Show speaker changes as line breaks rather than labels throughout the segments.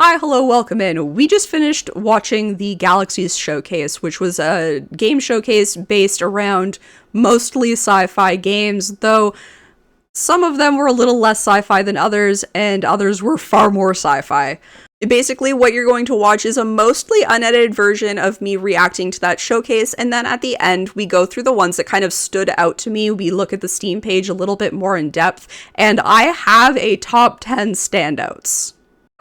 Hi, hello, welcome in. We just finished watching the Galaxies Showcase, which was a game showcase based around mostly sci-fi games, though some of them were a little less sci-fi than others, and others were far more sci-fi. Basically, what you're going to watch is a mostly unedited version of me reacting to that showcase, and then at the end, we go through the ones that kind of stood out to me. We look at the Steam page a little bit more in depth, and I have a top 10 standouts.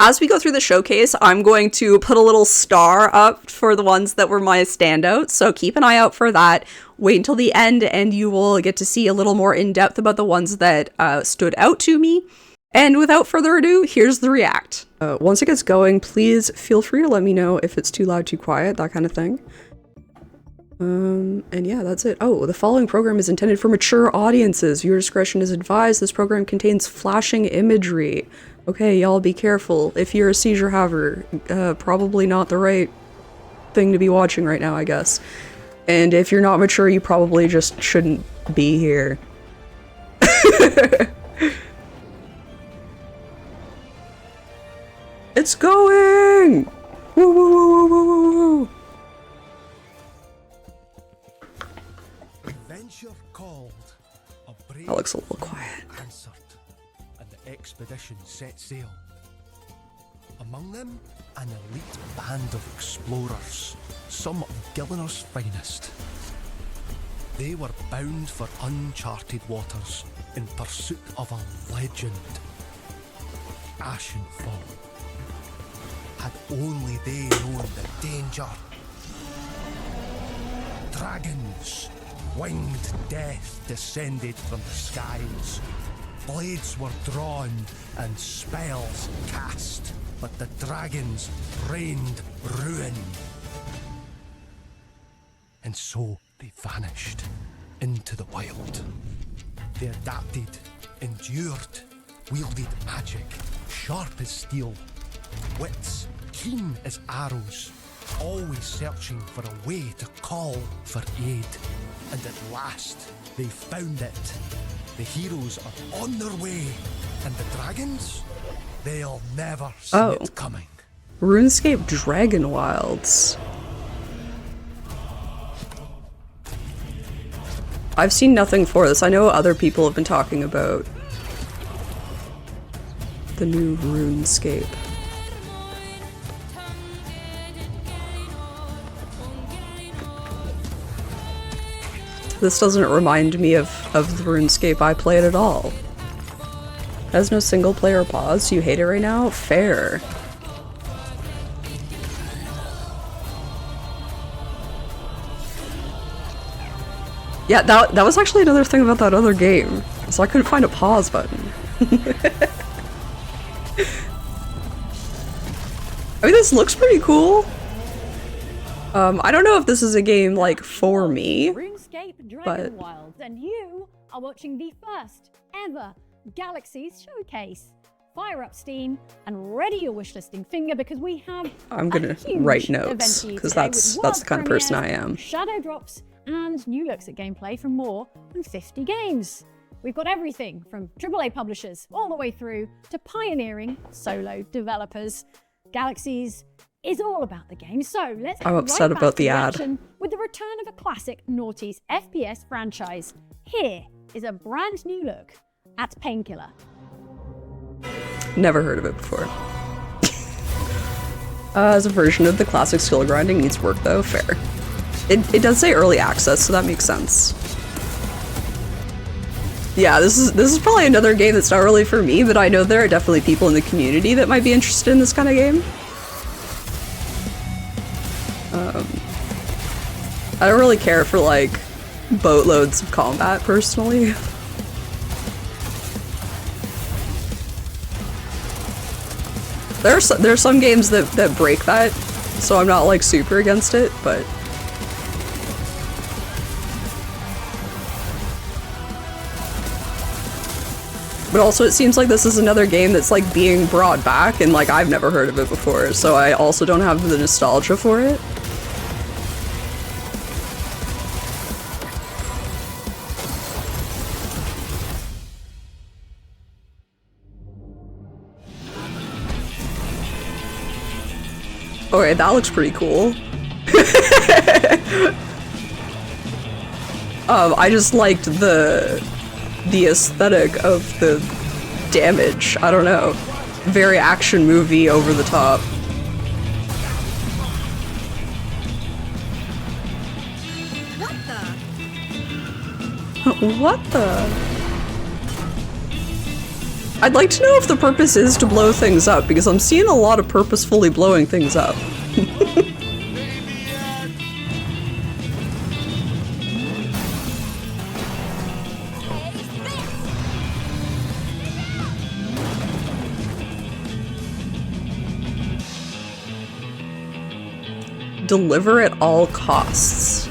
As we go through the showcase, I'm going to put a little star up for the ones that were my standouts, so keep an eye out for that. Wait until the end and you will get to see a little more in depth about the ones that stood out to me. And without further ado, here's the react. Once it gets going, please feel free to let me know if it's too loud, too quiet, that kind of thing. And yeah, that's it. Oh, the following program is intended for mature audiences. Viewer discretion is advised. This program contains flashing imagery. Okay, y'all be careful. If you're a seizure haver, probably not the right thing to be watching right now, I guess. And if you're not mature, you probably just shouldn't be here. It's going! Woo, woo, woo, woo, woo, woo.
Adventure called, a brave
That looks a little quiet.
answered, and the expedition set sail. Among them, an elite band of explorers, some of Gilliner's finest. They were bound for uncharted waters in pursuit of a legend. Ashenfall. Had only they known the danger. Dragons, winged death descended from the skies. Blades were drawn and spells cast, but the dragons rained ruin. And so they vanished into the wild. They adapted, endured, wielded magic, sharp as steel, wits keen as arrows, always searching for a way to call for aid. And at last, they found it. The heroes are on their way, and the dragons, they'll never see it coming.
RuneScape Dragon Wilds. I've seen nothing for this. I know other people have been talking about the new RuneScape. This doesn't remind me of the RuneScape I played at all. It has no single player pause. You hate it right now? Fair. Yeah, that was actually another thing about that other game. So I couldn't find a pause button. I mean, this looks pretty cool. I don't know if this is a game, like, for me.
Dragon Wilds, and you are watching the first ever Galaxies Showcase. Fire up Steam and ready your wishlisting finger because we have
I'm gonna write notes because that's the kind of person I am.
Shadow drops and new looks at gameplay from more than 50 games. We've got everything from AAA publishers all the way through to pioneering solo developers. Galaxies is all about the game, so let's
I'm upset about the ad.
With the return of a classic noughties FPS franchise. Here is a brand new look at Painkiller.
Never heard of it before. As a version of the classic skill grinding needs work though, fair. It does say early access, so that makes sense. Yeah, this is probably another game that's not really for me, but I know there are definitely people in the community that might be interested in this kind of game. I don't really care for, like, boatloads of combat, personally. There are some games that break that, so I'm not, like, super against it, but... But also it seems like this is another game that's, like, being brought back, and, like, I've never heard of it before, so I also don't have the nostalgia for it. Okay, that looks pretty cool. I just liked the aesthetic of the damage. I don't know. Very action movie, over the top. What the? I'd like to know if the purpose is to blow things up, because I'm seeing a lot of purposefully blowing things up. Deliver at all costs.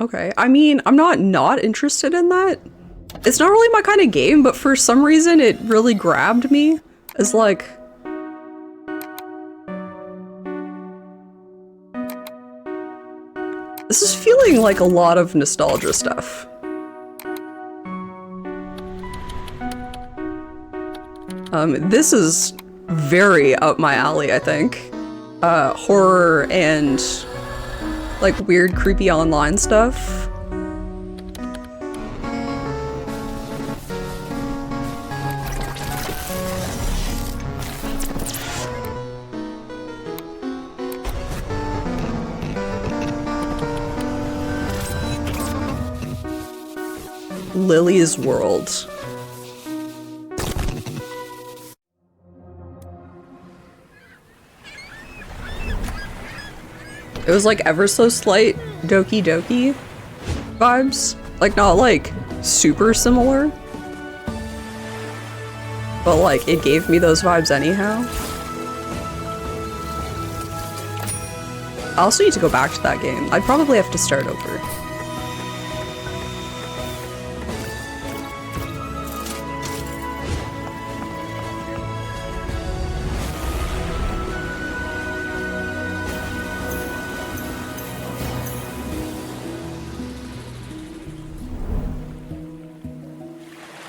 Okay, I mean, I'm not interested in that. It's not really my kind of game, but for some reason it really grabbed me as like... This is feeling like a lot of nostalgia stuff. This is very up my alley, I think. Horror and like weird, creepy online stuff. Lily's World. It was like ever so slight Doki Doki vibes. Like not like super similar, but like it gave me those vibes anyhow. I also need to go back to that game. I'd probably have to start over.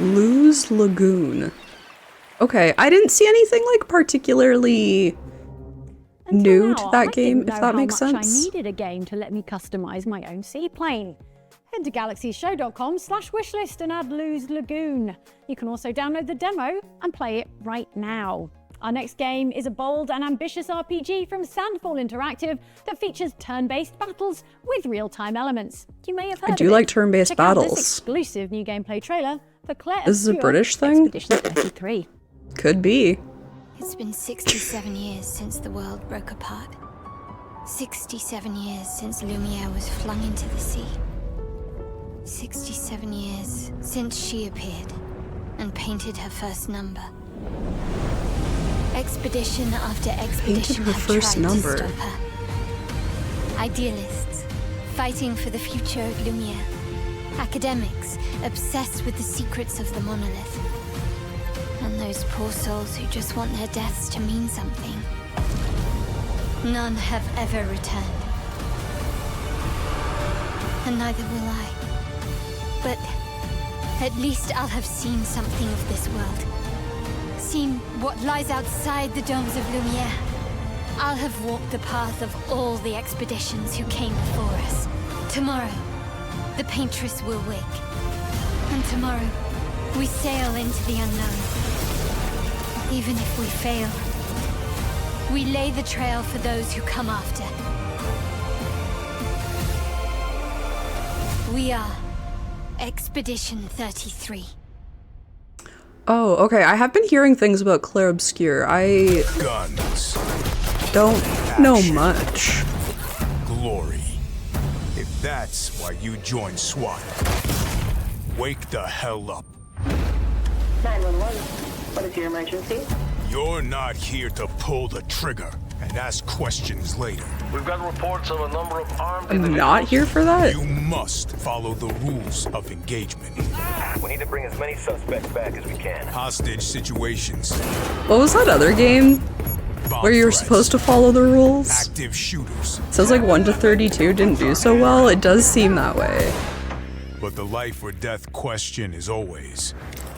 Luz Lagoon. Okay, I didn't see anything like particularly new to that game, if that makes sense.
I needed a game to let me customize my own seaplane. Head to galaxieshow.com/wishlist and add Luz Lagoon. You can also download the demo and play it right now. Our next game is a bold and ambitious RPG from Sandfall Interactive that features turn-based battles with real-time elements. You may have heard
I do
of
like
it.
turn-based
Check out
battles.
this exclusive new gameplay trailer for Claire.
This is a British thing?
Expedition 33.
Could be.
It's been 67 years since the world broke apart. 67 years since Lumiere was flung into the sea. 67 years since she appeared and painted her first number. Expedition after expedition
her
have
first
tried
number.
to stop her. Idealists fighting for the future of Lumiere. Academics obsessed with the secrets of the monolith. And those poor souls who just want their deaths to mean something. None have ever returned. And neither will I. But at least I'll have seen something of this world. Seen what lies outside the domes of Lumiere. I'll have walked the path of all the expeditions who came before us. Tomorrow, the paintress will wake. And tomorrow, we sail into the unknown. Even if we fail, we lay the trail for those who come after. We are Expedition 33.
Oh, okay. I have been hearing things about Claire Obscure. I
Guns.
don't know much.
Glory. If that's why you joined SWAT, wake the hell up.
911. What is your emergency?
You're not here to pull the trigger and ask questions later.
We've got reports of a number of armed
I'm
individuals.
not here for that.
You must follow the rules of engagement.
We need to bring as many suspects back as we can.
Hostage situations.
What was that other game
Bomb
where you were
threats,
supposed to follow the rules?
Active shooters.
Says like 1 to 32 didn't do so well. It does seem that way.
But the life or death question is always,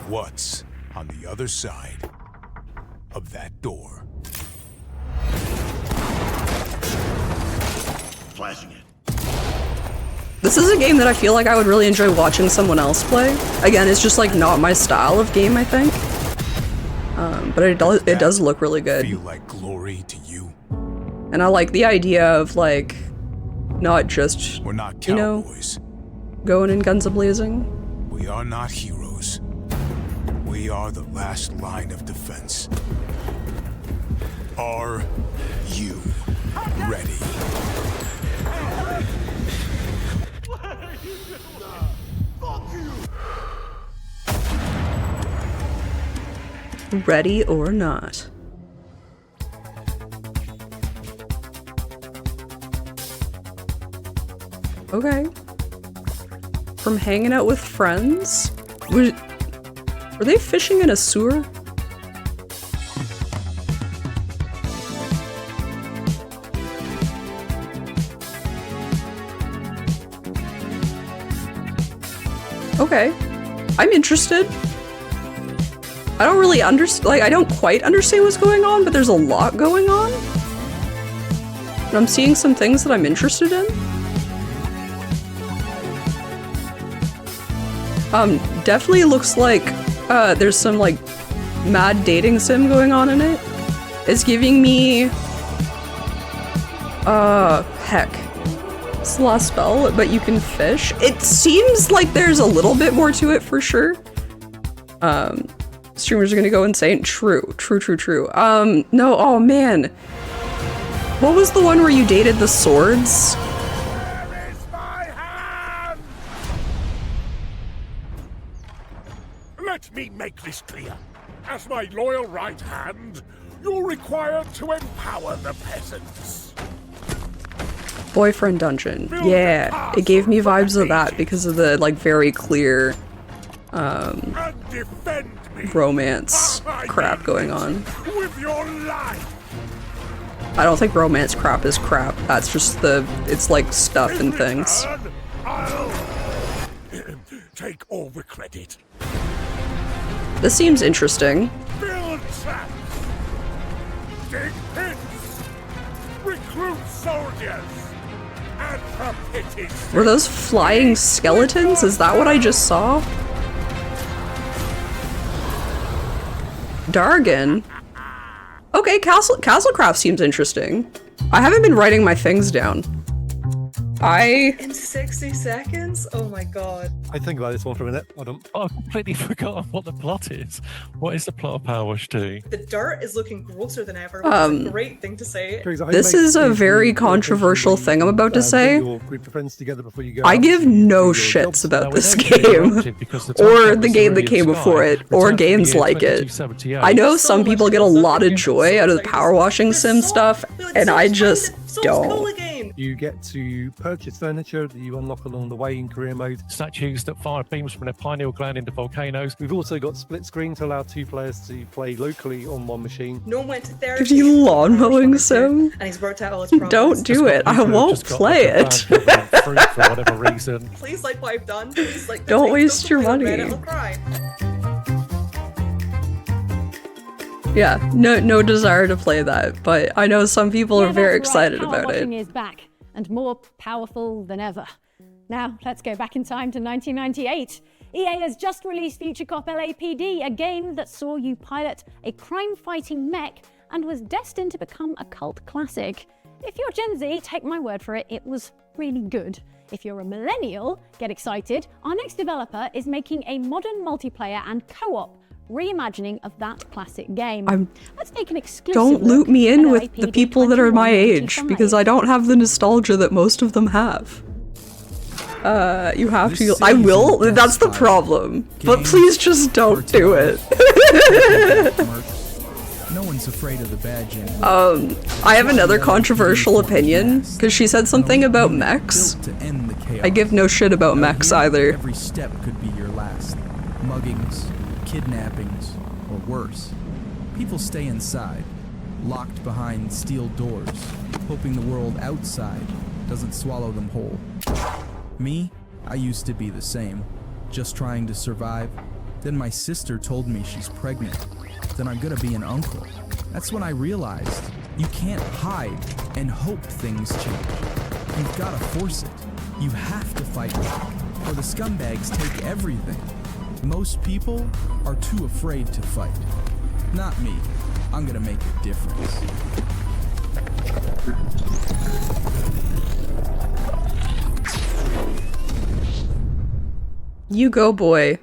what's on the other side?
of that door. Flashing it.
This is a game that I feel like I would really enjoy watching someone else play. Again, it's just like not my style of game, I think. But it does look really good.
Feel like glory to you?
And I like the idea of like not just,
We're not
you know,
cowboys.
going in guns a-blazing.
We are not heroes. We are the last line of defense. Are you ready?
Ready or not. Okay. From hanging out with friends? Were they fishing in a sewer? Okay. I'm interested. I don't really understand, like, I don't quite understand what's going on, but there's a lot going on. And I'm seeing some things that I'm interested in. Definitely looks like, there's some, like, mad dating sim going on in it. It's giving me, heck. It's the last spell, but you can fish. It seems like there's a little bit more to it for sure. Streamers are gonna go insane. True. No, oh man. What was the one where you dated the swords?
Where is my hand? Let me make this clear. As my loyal right hand, you're required to empower the peasants.
Boyfriend dungeon. Yeah, it gave me vibes of that because of the, like, very clear,
And defend me.
romance crap going on.
With your life.
I don't think romance crap is crap. That's just it's like stuff and things.
I'll take all the credit.
This seems interesting.
Build traps. Dig pits. Recruit soldiers. And for pity's sake,
Were those flying skeletons? Is that what I just saw? Dargon? Okay, Castlecraft seems interesting. I haven't been writing my things down.
In 60 seconds? Oh my god.
I think about this one for a minute. Hold on.
Oh, I've completely forgotten what the plot is. What is the plot of Power Wash 2?
The dirt is looking grosser than ever, which is a great thing to say.
This is a very controversial thing I'm about to say. I give no shits about this game, or the game that came before it, or games like it. I know some people get a lot of joy out of the power washing sim stuff, and I just don't.
You get to purchase furniture that you unlock along the way in career mode.
Statues that fire beams from their pineal gland into volcanoes.
We've also got split screen to allow 2 players to play locally on one machine.
No one went to therapy.
Gives you lawn mowing sim?
And he's worked out all his problems.
Don't do it. I won't play it.
For whatever reason.
Please like what I've done. Please like.
Don't waste your money.
I'll cry.
Yeah, no desire to play that, but I know some people are very excited about it.
Power washing is back and more powerful than ever. Now, let's go back in time to 1998. EA has just released Future Cop LAPD, a game that saw you pilot a crime-fighting mech and was destined to become a cult classic. If you're Gen Z, take my word for it, it was really good. If you're a millennial, get excited. Our next developer is making a modern multiplayer and co-op reimagining of that classic game. Let's take an exclusive
Don't loop me in
look
with
at
the people that are my age, because I don't have the nostalgia that most of them have. You have to. I will. That's the problem. But please just don't do it.
No one's afraid of the badge anymore.
I have another controversial opinion, because she said something about mechs. I give no shit about mechs either.
Every step could be your last. Muggings, kidnappings, or worse. People stay inside, locked behind steel doors, hoping the world outside doesn't swallow them whole. Me, I used to be the same, just trying to survive. Then my sister told me she's pregnant. then I'm gonna be an uncle. That's when I realized you can't hide and hope things change. You've gotta force it. You have to fight back, or the scumbags take everything. Most people are too afraid to fight. Not me. I'm gonna make a difference.
You go, boy.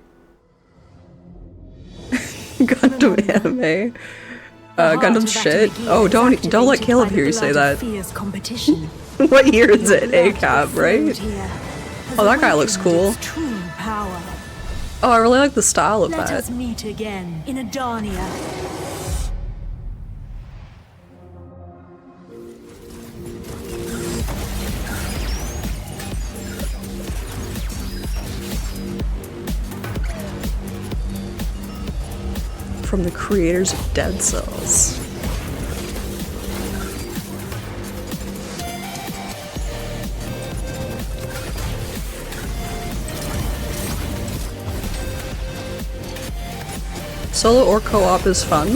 Gundam anime. Gundam shit. Oh, don't let Caleb hear you say that. What year is it? ACAB, right? Oh, that guy looks cool. Oh, I really like the style of that.
Let us meet again in Adania.
From the creators of Dead Cells. Solo or co-op is fun.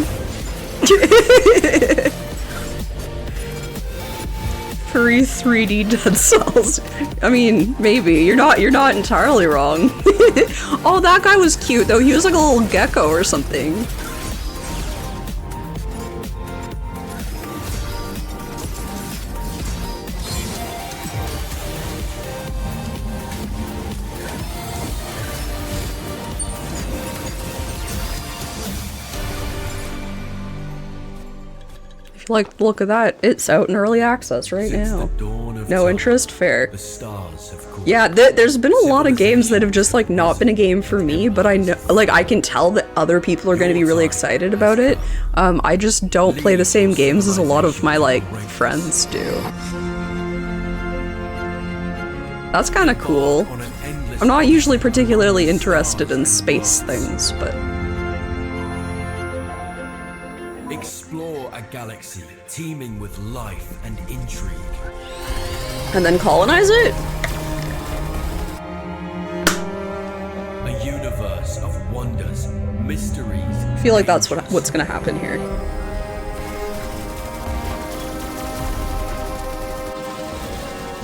Free 3D Dead Cells. I mean, maybe. You're not entirely wrong. Oh, that guy was cute though. He was like a little gecko or something. If you like the look of that, it's out in early access right now. No interest? Fair. Yeah, there's been a lot of games that have just like not been a game for me, but I know, like, I can tell that other people are going to be really excited about it. I just don't play the same games as a lot of my like friends do. That's kind of cool. I'm not usually particularly interested in space things, but
explore a galaxy teeming with life and intrigue.
and then colonize it?
A universe of wonders, mysteries.
I feel like that's what's gonna happen here.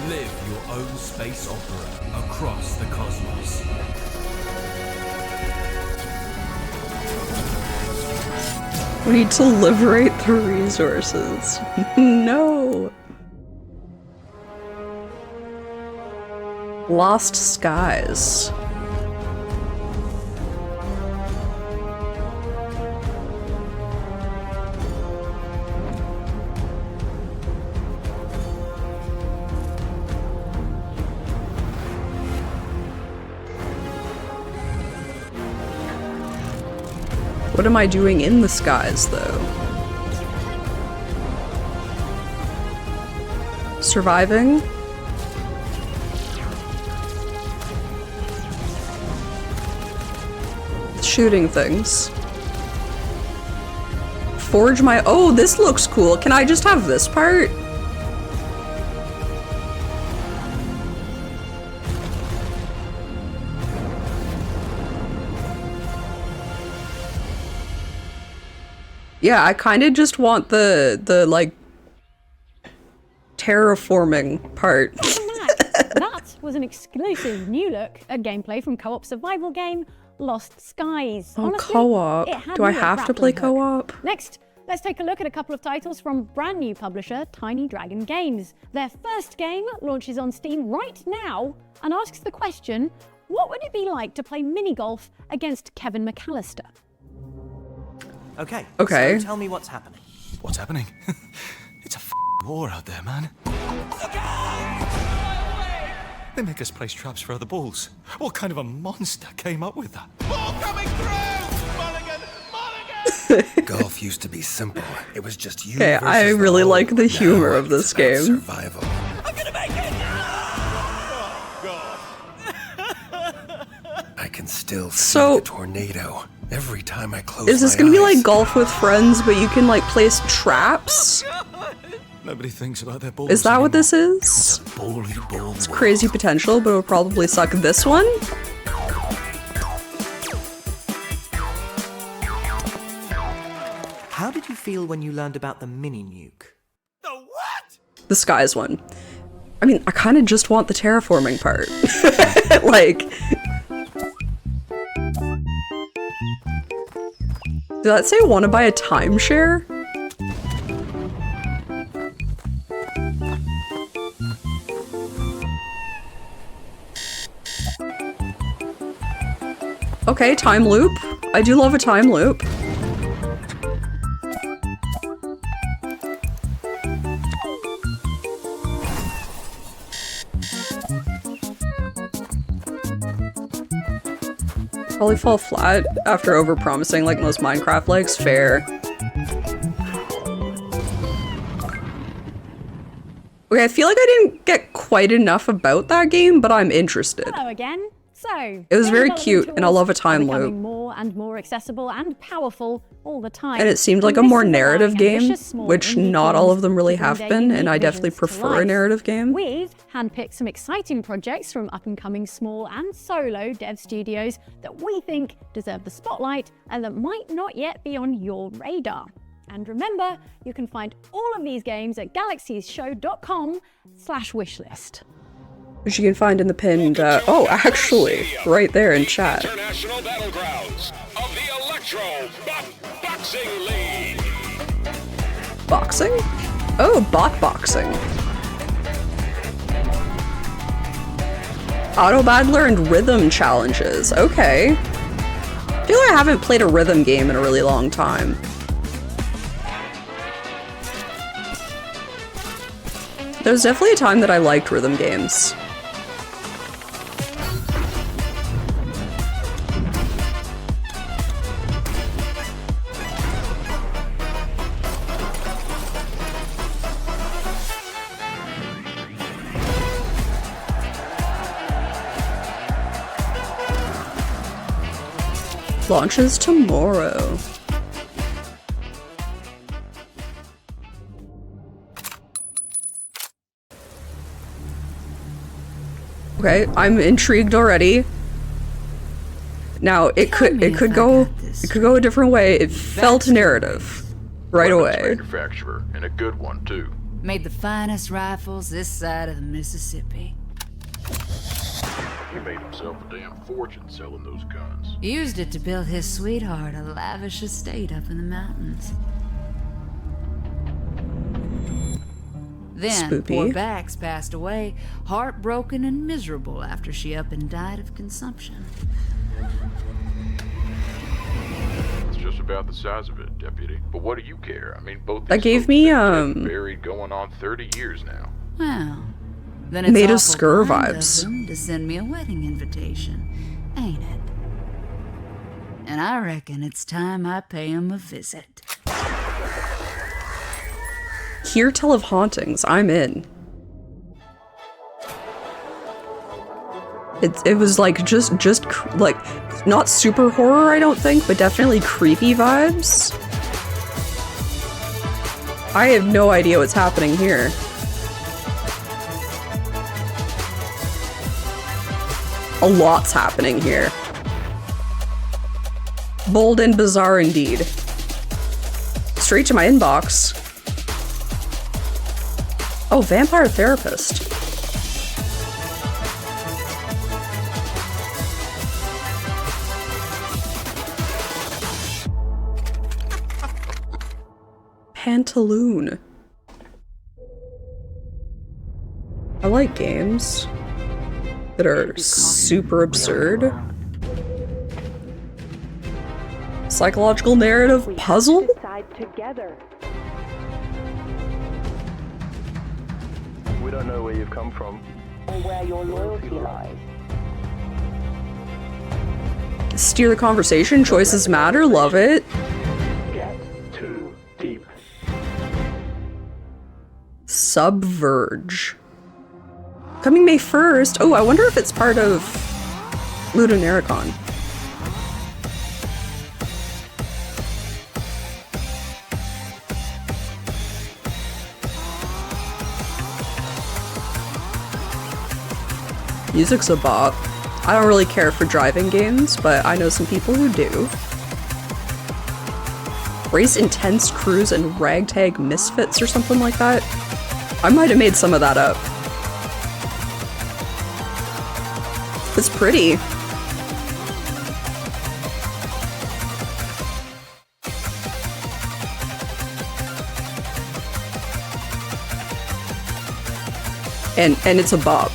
Live your own space opera across the cosmos.
We need to liberate the resources. No. Lost Skies. What am I doing in the skies, though? Surviving? Shooting things. Forge my— oh, this looks cool. Can I just have this part? Yeah, I kind of just want the like terraforming part.
That was an exclusive new look at gameplay from co-op survival game Lost Skies.
Oh,
Honestly,
co-op.
it had
Do I
me at
have to play
grappling hook.
co-op?
Next, let's take a look at a couple of titles from brand new publisher Tiny Dragon Games. Their first game launches on Steam right now and asks the question, what would it be like to play mini golf against Kevin McAllister?
Okay.
Okay.
So tell me what's happening.
What's happening? It's a war out there, man. They make us place traps for other balls. What kind of a monster came up with that?
Ball coming through! Mulligan!
Golf used to be simple. It was just you.
Okay, I really like the humor of this game.
Survival.
I'm gonna make it!
I can still see
So-
the tornado every time I close
Is this
my
gonna be
eyes.
like golf with friends, but you can like place traps?
Nobody thinks about their balls.
Is that what this is?
Bally ball.
It's crazy potential, but it'll probably suck. This one?
How did you feel when you learned about the mini-nuke?
The skies one. I mean, I kind of just want the terraforming part. Like... Did that say want to buy a timeshare? Okay, time loop. I do love a time loop. Probably fall flat after overpromising like most Minecraft likes. Fair. Okay, I feel like I didn't get quite enough about that game, but I'm interested.
Hello again. So,
It was very cute, and I love a time
becoming
loop.
more and more accessible and powerful all the time.
And it seemed like a
this
more
is allowing
narrative game,
ambitious small
which
indie
not all
teams
of them really
to bring
have
their
been, and
unique
I definitely
visions to
prefer a
life.
narrative game.
We've handpicked some exciting projects from up-and-coming small and solo dev studios that we think deserve the spotlight and that might not yet be on your radar. And remember, you can find all of these games at galaxiesshow.com/wishlist.
Which you can find in the pinned, oh, actually, right there in chat.
International Battlegrounds of the Electro Boxing League.
Boxing? Oh, bot boxing. Auto Battler and rhythm challenges. Okay. I feel like I haven't played a rhythm game in a really long time. There was definitely a time that I liked rhythm games. Launches tomorrow. Okay, I'm intrigued already. Now it could go a different way. It felt narrative right away.
Manufacturer, and a good one too.
Made the finest rifles this side of the Mississippi.
He made himself a damn fortune selling those guns.
Used it to build his sweetheart a lavish estate up in the mountains. Then
Spoopy.
poor Bax passed away, heartbroken and miserable after she up and died of consumption.
It's just about the size of it, Deputy. But what do you care? I mean, both
That
these
gave
folks
me,
have been buried going on 30 years now.
Well, then it's
Made of
awful
Skur
kind of
vibes.
them to send me a wedding invitation, ain't it? And I reckon it's time I pay him a visit.
Hear tell of hauntings. I'm in. It was like just like not super horror, I don't think, but definitely creepy vibes. I have no idea what's happening here. A lot's happening here. Bold and bizarre indeed. Straight to my inbox. Oh, vampire therapist. Pantaloon. I like games that are super absurd. Psychological narrative puzzle?
Together.
We don't know where you've come from.
Or where your loyalty lies.
Steer the conversation, choices matter, love it.
Get too deep.
Sub-verge. Coming May 1st. Oh, I wonder if it's part of Ludonaricon. Music's a bop. I don't really care for driving games, but I know some people who do. Race Intense Crews and Ragtag Misfits or something like that. I might have made some of that up. It's pretty. And it's a bop.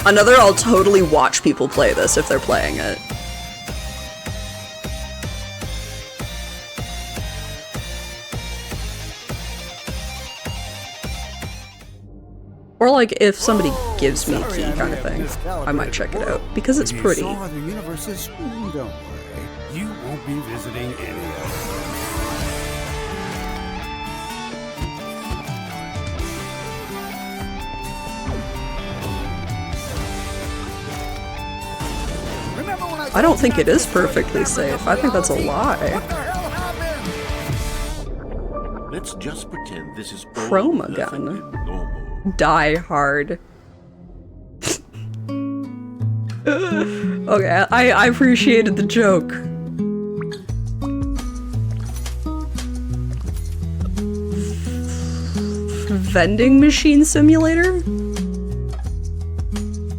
Another, I'll totally watch people play this if they're playing it. Or like if somebody gives me a key kind of thing, I might check it out because it's pretty.
Don't worry, you won't be visiting any of them.
I don't think it is perfectly safe. I think that's a lie.
Let's just pretend this is all
Chroma
perfectly
gun.
normal.
Die Hard. Okay, I appreciated the joke. Vending machine simulator?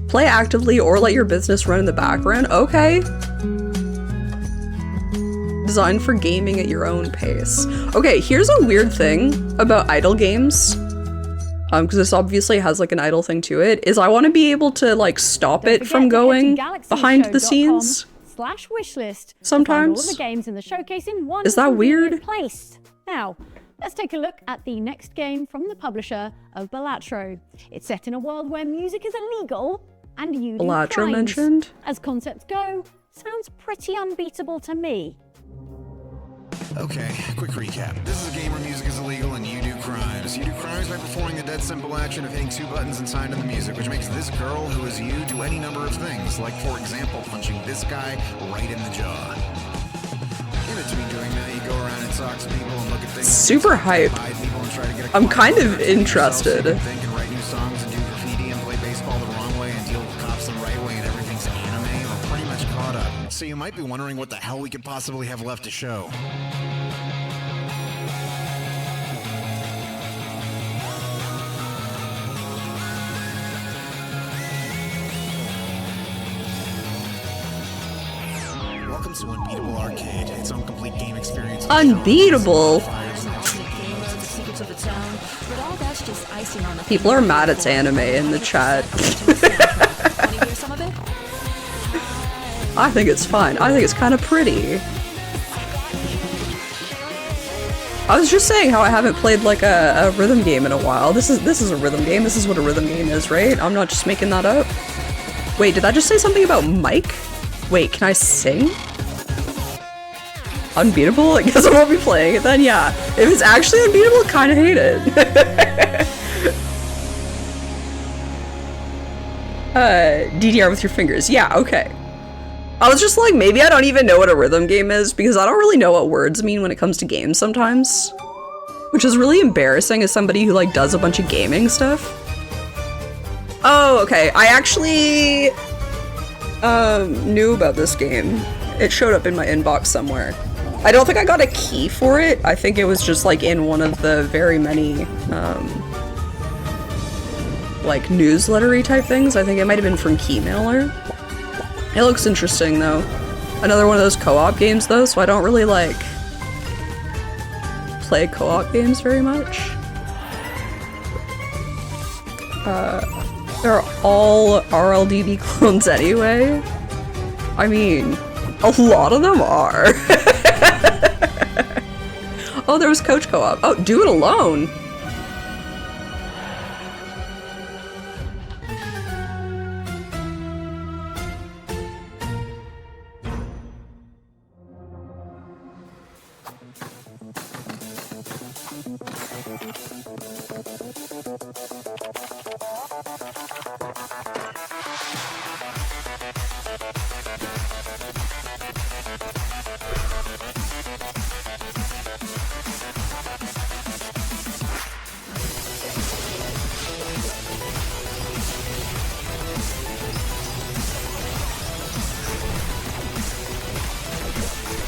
Play actively or let your business run in the background? Okay. Designed for gaming at your own pace. Okay, here's a weird thing about idle games. Because this obviously has like an idle thing to it, is I want to be able to like stop it from going behind the scenes.
/wishlist
Sometimes.
All of the games in the showcase in one
Is that weird?
place. Now, let's take a look at the next game from the publisher of Balatro. It's set in a world where music is illegal and you do
Balatro
crimes.
mentioned?
As concepts go, sounds pretty unbeatable to me.
Okay, quick recap. This is a game where music is illegal and you do crimes. You do crimes by performing the dead simple action of hitting 2 buttons and signed on the music, which makes this girl, who is you, do any number of things, like, for example, punching this guy right in the jaw. In between doing that, you go around and talk to people and look at things.
Super hype. I'm kind of interested.
Think and write new songs and do graffiti and play baseball the wrong way and deal with cops the right way and everything's anime. We're pretty much caught up. So you might be wondering what the hell we could possibly have left to show. Welcome to Unbeatable Arcade. Its own complete game experience.
Unbeatable? People are mad it's anime in the chat. I think it's fine. I think it's kind of pretty. I was just saying how I haven't played like a rhythm game in a while. This is a rhythm game. This is what a rhythm game is, right? I'm not just making that up. Wait, did that just say something about Mike? Wait, can I sing? Unbeatable? I guess I won't be playing it then, yeah. If it's actually unbeatable, I kinda hate it. DDR with your fingers. Yeah, okay. I was just like, maybe I don't even know what a rhythm game is because I don't really know what words mean when it comes to games sometimes. Which is really embarrassing as somebody who like does a bunch of gaming stuff. Oh, okay. I actually knew about this game. It showed up in my inbox somewhere. I don't think I got a key for it. I think it was just like in one of the very many like newslettery type things. I think it might have been from Keymailer. It looks interesting though. Another one of those co-op games though, so I don't really like play co-op games very much. They're all RLDB clones anyway. I mean, a lot of them are. Oh, there was Coach Co-op. Oh, Do It Alone.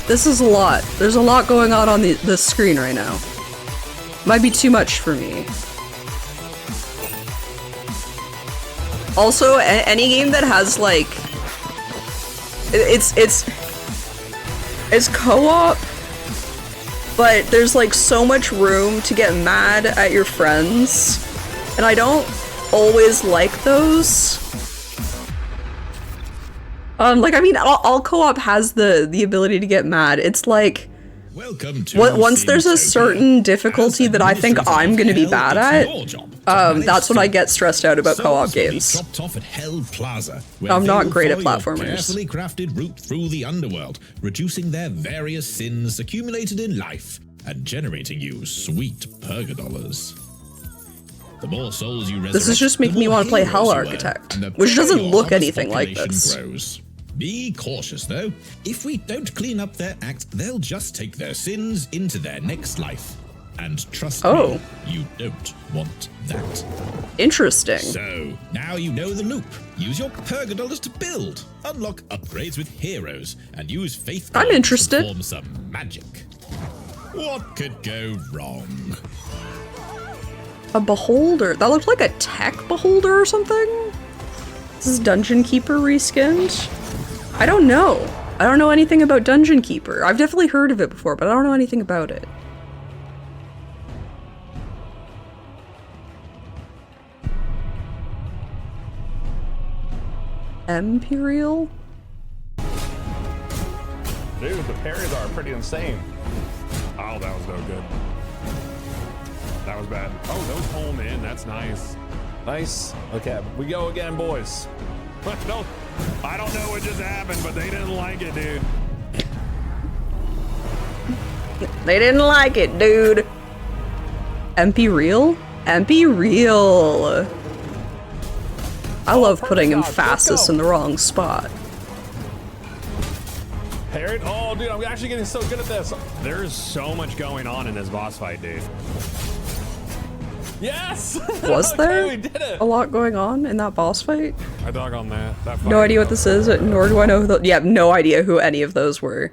This is a lot. There's a lot going on the screen right now. Might be too much for me. Also, any game that has like it's co-op, but there's like so much room to get mad at your friends, and I don't always like those. Like, I mean, all co-op has the ability to get mad. It's like, once there's a certain difficulty that I think I'm gonna be bad at, that's when I get stressed out about co-op games. I'm not great at platformers.
Carefully crafted route through the underworld, reducing their various sins accumulated in life and generating you sweet purgadollars. The more souls you resurrect,
this is just making me want to play Hell Architect, which doesn't look anything like this.
Grows. Be cautious though. If we don't clean up their act, they'll just take their sins into their next life. And trust me, you don't want that.
Interesting.
So, now you know the loop. Use your purgadollars to build, unlock upgrades with heroes, and use faith
I'm interested.
to perform some magic. What could go wrong?
A beholder. That looked like a tech beholder or something? This is Dungeon Keeper reskinned? I don't know. I don't know anything about Dungeon Keeper. I've definitely heard of it before, but I don't know anything about it. Imperial?
Dude, the parries are pretty insane. Oh, that was no good. That was bad. Oh, those home in. That's nice. Nice. Okay, we go again, boys. I don't know what just happened, but they didn't like it, dude.
They didn't like it, dude. Imperial? Imperial. I love putting emphasis in the wrong spot.
Parried? Oh, dude, I'm actually getting so good at this. There's so much going on in this boss fight, dude. Yes!
Was there
we did it.
a lot going on in that boss fight?
I dog on that.
No idea what this is, nor do I know who yeah, no idea who any of those were.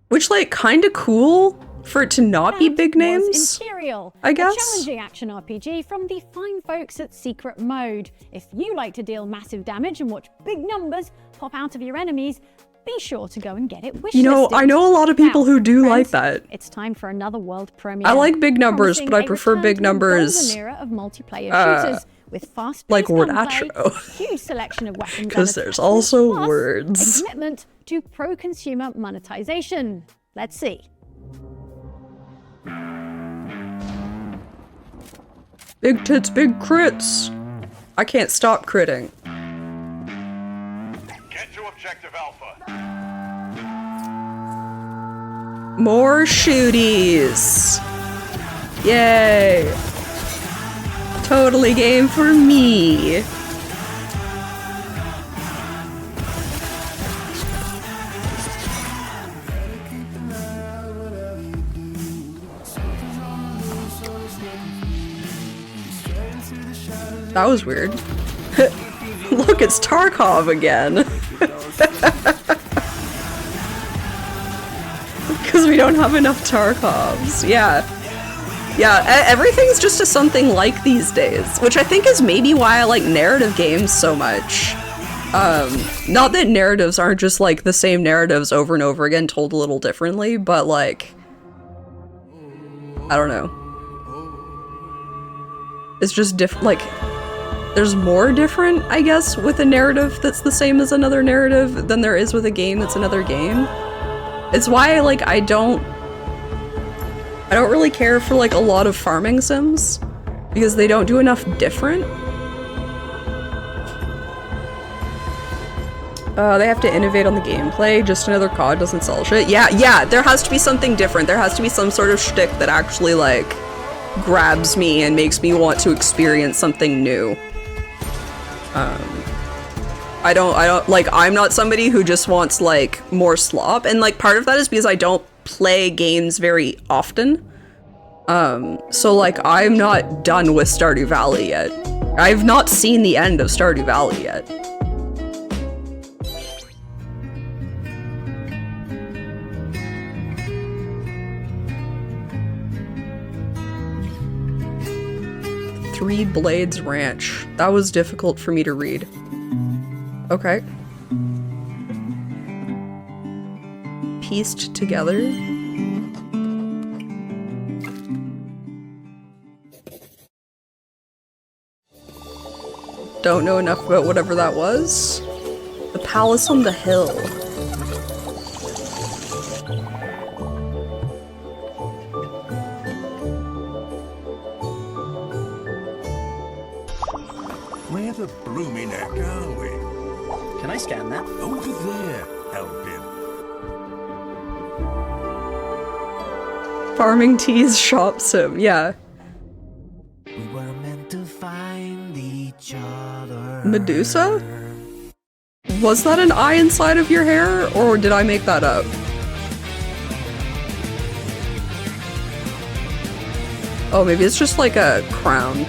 Which, like, kind of cool for it to not be big names,
Imperial,
I guess?
a challenging action RPG from the fine folks at Secret Mode. If you like to deal massive damage and watch big numbers pop out of your enemies, be sure to go and get it wishlisted.
You know, I know a lot of people who do like that.
It's time for another world premiere.
I like big numbers, but I prefer big numbers,
golden era of multiplayer shooters with fast
like word
gunplay,
outro.
huge selection of weapons,
Because there's also
plus
words.
a commitment to pro-consumer monetization. Let's see.
Big tits, big crits. I can't stop critting.
Get to objective Alpha.
More shooties. Yay. Totally game for me. That was weird. Look, it's Tarkov again. Because we don't have enough Tarkovs. Yeah. Yeah, everything's just a something like these days, which I think is maybe why I like narrative games so much. Not that narratives aren't just like the same narratives over and over again told a little differently, but like, I don't know. It's just like, there's more different, I guess, with a narrative that's the same as another narrative than there is with a game that's another game. It's why, like, I don't really care for, like, a lot of farming sims, because they don't do enough different. They have to innovate on the gameplay, just another COD doesn't sell shit. Yeah, there has to be something different. There has to be some sort of shtick that actually, like, grabs me and makes me want to experience something new. I don't, like, I'm not somebody who just wants, like, more slop, and, like, part of that is because I don't play games very often. So, like, I'm not done with Stardew Valley yet. I've not seen the end of Stardew Valley yet. Three Blades Ranch. That was difficult for me to read. Okay. Pieced together. Don't know enough about whatever that was. The Palace on the Hill.
Where the blooming heck are we?
Can I scan that?
Over there, Elpin.
Farming Teas Shop Sim, yeah.
We were meant to find each other.
Medusa? Was that an eye inside of your hair, or did I make that up? Oh, maybe it's just like a crown.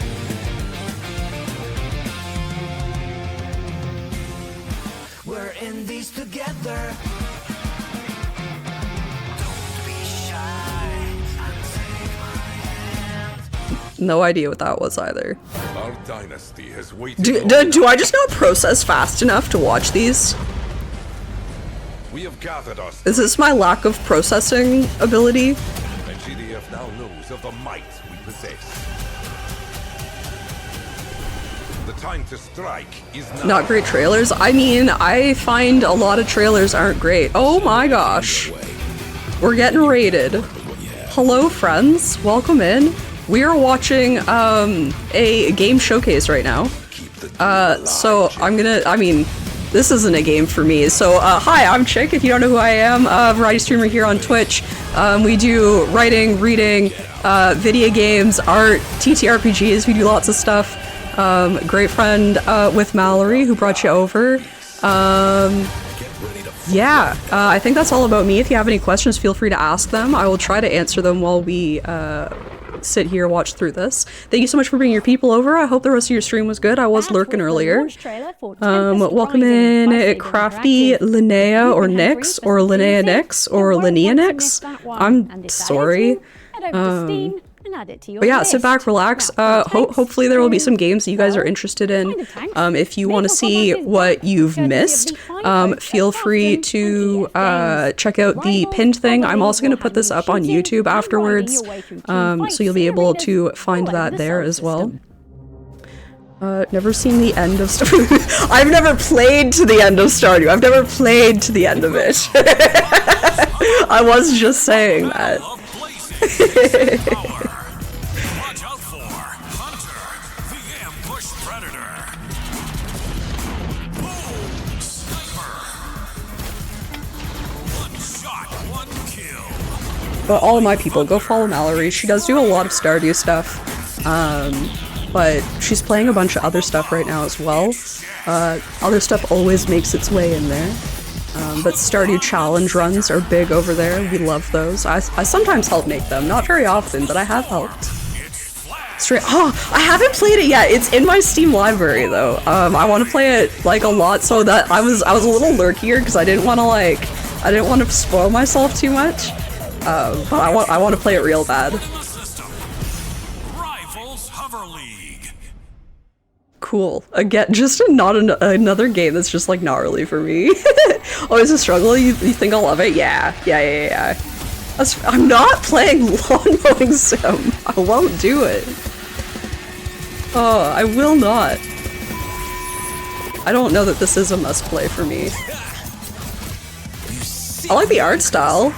We're in these together. Don't be shy and take my hand.
No idea what that was either.
Our dynasty has waited.
Do I just not process fast enough to watch these?
We have gathered us.
Is this my lack of processing ability?
And GDF now knows of the might we possess. The time to strike is now.
Not great trailers? I mean, I find a lot of trailers aren't great. Oh my gosh. We're getting raided. Hello friends, welcome in. We are watching a game showcase right now. So I mean, this isn't a game for me. So hi, I'm Chick, if you don't know who I am, variety streamer here on Twitch. We do writing, reading, video games, art, TTRPGs, we do lots of stuff. Great friend with Mallory who brought you over. Yeah, I think that's all about me. If you have any questions, feel free to ask them. I will try to answer them while we sit here watch through this. Thank you so much for bringing your people over. I hope the rest of your stream was good. I was lurking earlier. Welcome in Crafty Linnea or Nix or Linnea Nix or Linnea Nix. I'm sorry. But yeah, sit back, relax. Hopefully there will be some games that you guys are interested in. If you want to see what you've missed, feel free to check out the pinned thing. I'm also going to put this up on YouTube afterwards, so you'll be able to find that there as well. Never seen the end of Stardew. I've never played to the end of Stardew. I've never played to the end of it. I was just saying that. But all of my people, go follow Mallory. She does do a lot of Stardew stuff, but she's playing a bunch of other stuff right now as well. Other stuff always makes its way in there. But Stardew challenge runs are big over there. We love those. I sometimes help make them. Not very often, but I have helped. I haven't played it yet. It's in my Steam library though. I want to play it like a lot, so that I was a little lurkier because I didn't want to spoil myself too much. But I want to play it real bad. Cool. Again, just not another game that's just like gnarly for me. Always a struggle. You think I'll love it? Yeah. I'm not playing Lawn Mowing Sim. I won't do it. Oh, I will not. I don't know that this is a must play for me. I like the art style.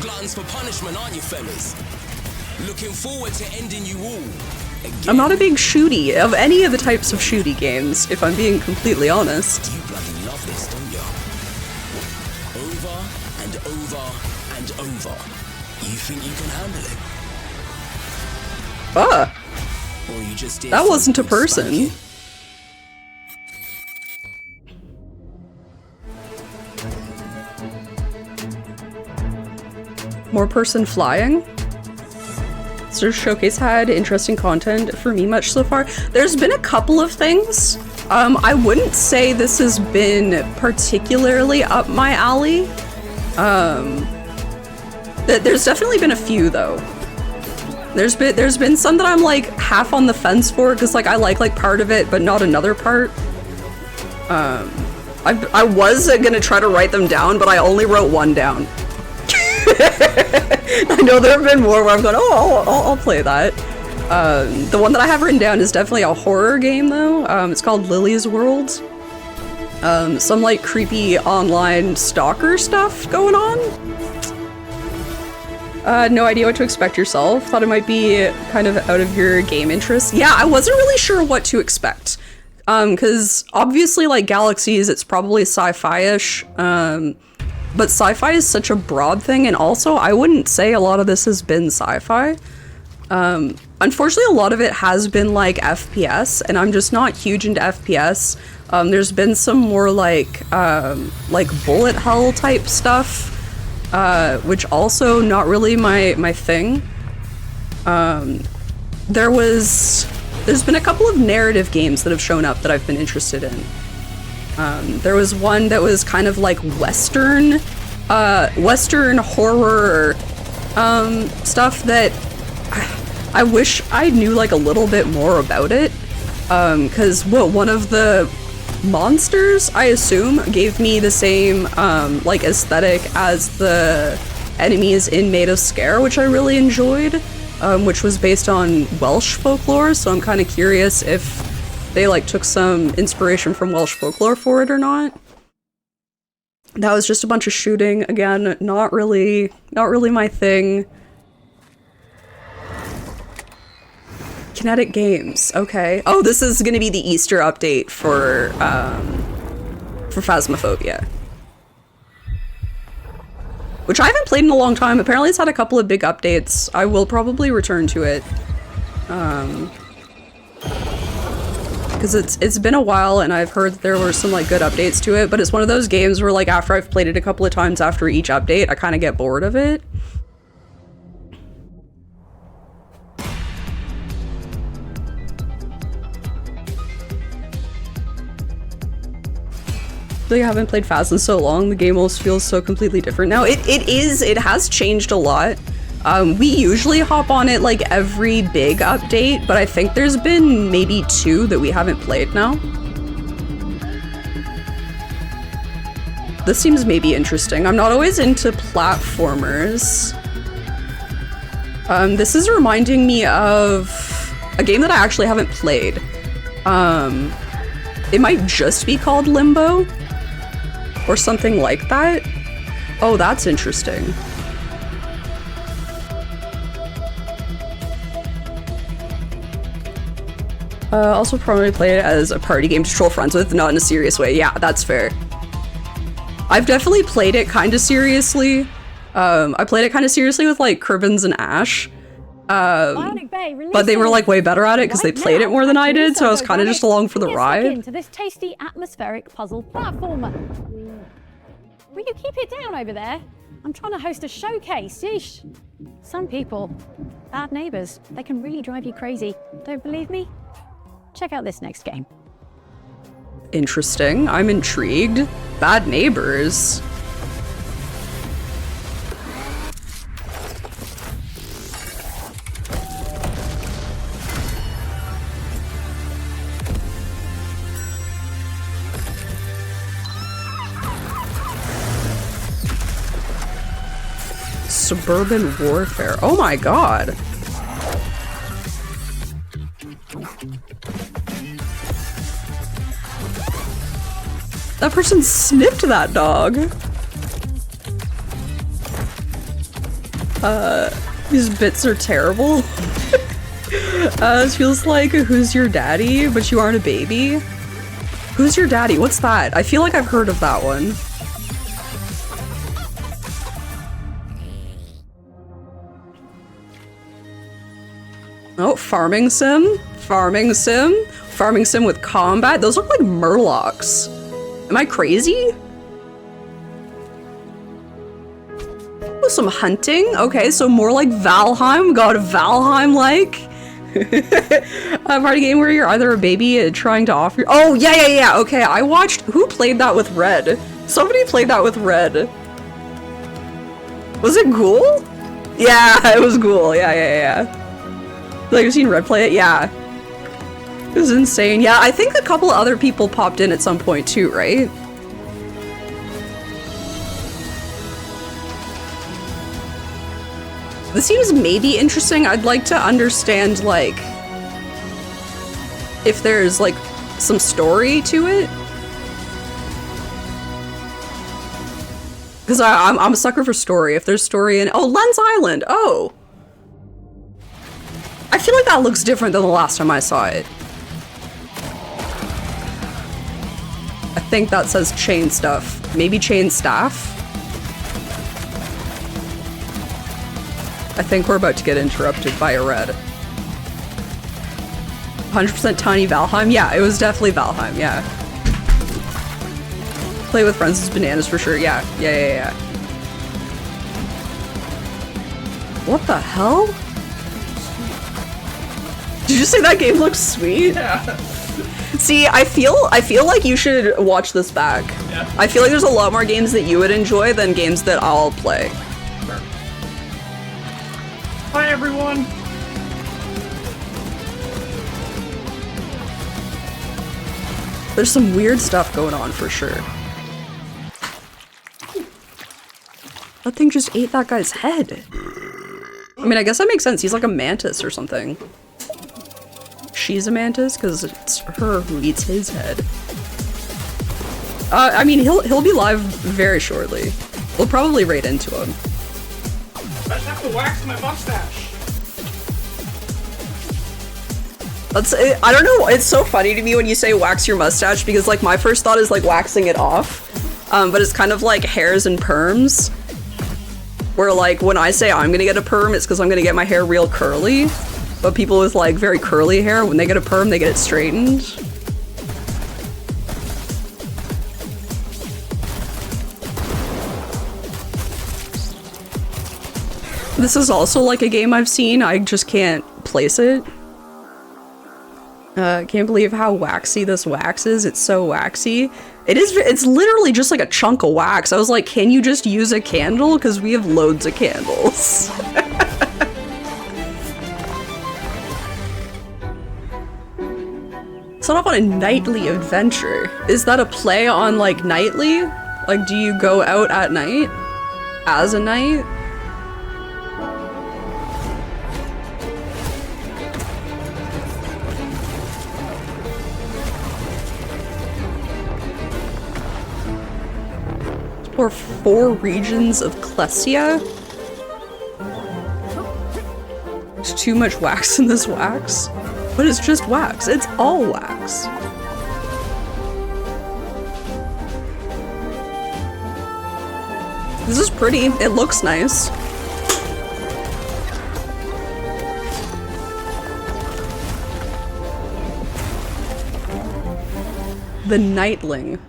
Gluttons for punishment, aren't you fellas? Looking forward to ending you all. Again.
I'm not a big shooty of any of the types of shooty games, if I'm being completely honest.
You bloody love this, don't you? Over and over and over. You think you can handle it? Or you just did.
That wasn't a person. More person flying. So Showcase had interesting content for me much so far. There's been a couple of things. I wouldn't say this has been particularly up my alley. There's definitely been a few though. There's been some that I'm like half on the fence for, because like I like part of it but not another part. I was gonna try to write them down, but I only wrote one down. I know there have been more where I've gone, oh, I'll play that. The one that I have written down is definitely a horror game though. It's called Lily's World. Some like creepy online stalker stuff going on. No idea what to expect yourself. Thought it might be kind of out of your game interest. Yeah, I wasn't really sure what to expect. Because obviously like Galaxies, it's probably sci-fi-ish. But sci-fi is such a broad thing, and also I wouldn't say a lot of this has been sci-fi. Unfortunately, a lot of it has been like FPS, and I'm just not huge into FPS. There's been some more like bullet hell type stuff. Which also not really my thing. There's been a couple of narrative games that have shown up that I've been interested in. There was one that was kind of like Western horror stuff that I wish I knew like a little bit more about it. Because one of the monsters, I assume, gave me the same like aesthetic as the enemies in Made of Scare, which I really enjoyed, which was based on Welsh folklore, so I'm kind of curious if they like took some inspiration from Welsh folklore for it or not. That was just a bunch of shooting, again, not really my thing. Kinetic Games, okay. Oh, this is gonna be the Easter update for Phasmophobia. Which I haven't played in a long time. Apparently it's had a couple of big updates. I will probably return to it. Because it's been a while and I've heard that there were some like good updates to it, but it's one of those games where like after I've played it a couple of times after each update, I kind of get bored of it. I haven't played Phas in so long, the game almost feels so completely different now. It has changed a lot. We usually hop on it like every big update, but I think there's been maybe 2 that we haven't played now. This seems maybe interesting. I'm not always into platformers. This is reminding me of a game that I actually haven't played. It might just be called Limbo. Or something like that? Oh, that's interesting. Also probably play it as a party game to troll friends with, not in a serious way. Yeah, that's fair. I've definitely played it kind of seriously. I played it kind of seriously with like Cribbins and Ash. But they were like way better at it because they played it more than I did, so I was kind of just along for the ride.
Into this tasty atmospheric puzzle platformer. Will you keep it down over there? I'm trying to host a showcase. Yeesh. Some people, bad neighbors, they can really drive you crazy. Don't believe me? Check out this next game.
Interesting. I'm intrigued. Bad neighbors. Suburban warfare. Oh my god. That person snipped that dog. These bits are terrible. It feels like Who's Your Daddy, but you aren't a baby. Who's Your Daddy? What's that? I feel like I've heard of that one. Oh, farming sim? Farming sim? Farming sim with combat? Those look like murlocs. Am I crazy? Oh, some hunting? Okay, so more like Valheim. Got a Valheim-like. A party game where you're either a baby trying to offer- Oh, yeah. Okay, I watched- Who played that with Red? Somebody played that with Red. Was it Ghoul? Yeah, it was Ghoul. Yeah. Like, you've seen Red play it? Yeah. It was insane. Yeah, I think a couple other people popped in at some point too, right? This seems maybe interesting. I'd like to understand, like, if there's, like, some story to it. Because I'm a sucker for story. If there's story in— oh, Lens Island! Oh! I feel like that looks different than the last time I saw it. I think that says chain stuff. Maybe chain staff? I think we're about to get interrupted by a red. 100% Tiny Valheim? Yeah, it was definitely Valheim, yeah. Play with friends is bananas for sure, yeah. Yeah. What the hell? Did you say that game looks sweet?
Yeah.
See, I feel like you should watch this back.
Yeah.
I feel like there's a lot more games that you would enjoy than games that I'll play.
Sure. Hi, everyone.
There's some weird stuff going on for sure. That thing just ate that guy's head. I mean, I guess that makes sense. He's like a mantis or something. She's a mantis because it's her who eats his head. I mean, he'll be live very shortly. We'll probably raid into him.
I just have to wax my mustache.
That's it. I don't know. It's so funny to me when you say wax your mustache because, like, my first thought is like waxing it off, but it's kind of like hairs and perms. Where, like, when I say I'm gonna get a perm, it's because I'm gonna get my hair real curly. But people with, like, very curly hair, when they get a perm, they get it straightened. This is also, like, a game I've seen. I just can't place it. Can't believe how waxy this wax is. It's so waxy. It's literally just like a chunk of wax. I was like, can you just use a candle? Because we have loads of candles. Set off on a nightly adventure. Is that a play on, like, nightly? Like, do you go out at night? As a knight? Or 4 regions of Klesia? There's too much wax in this wax. But it's just wax. It's all wax. This is pretty. It looks nice. The Nightling.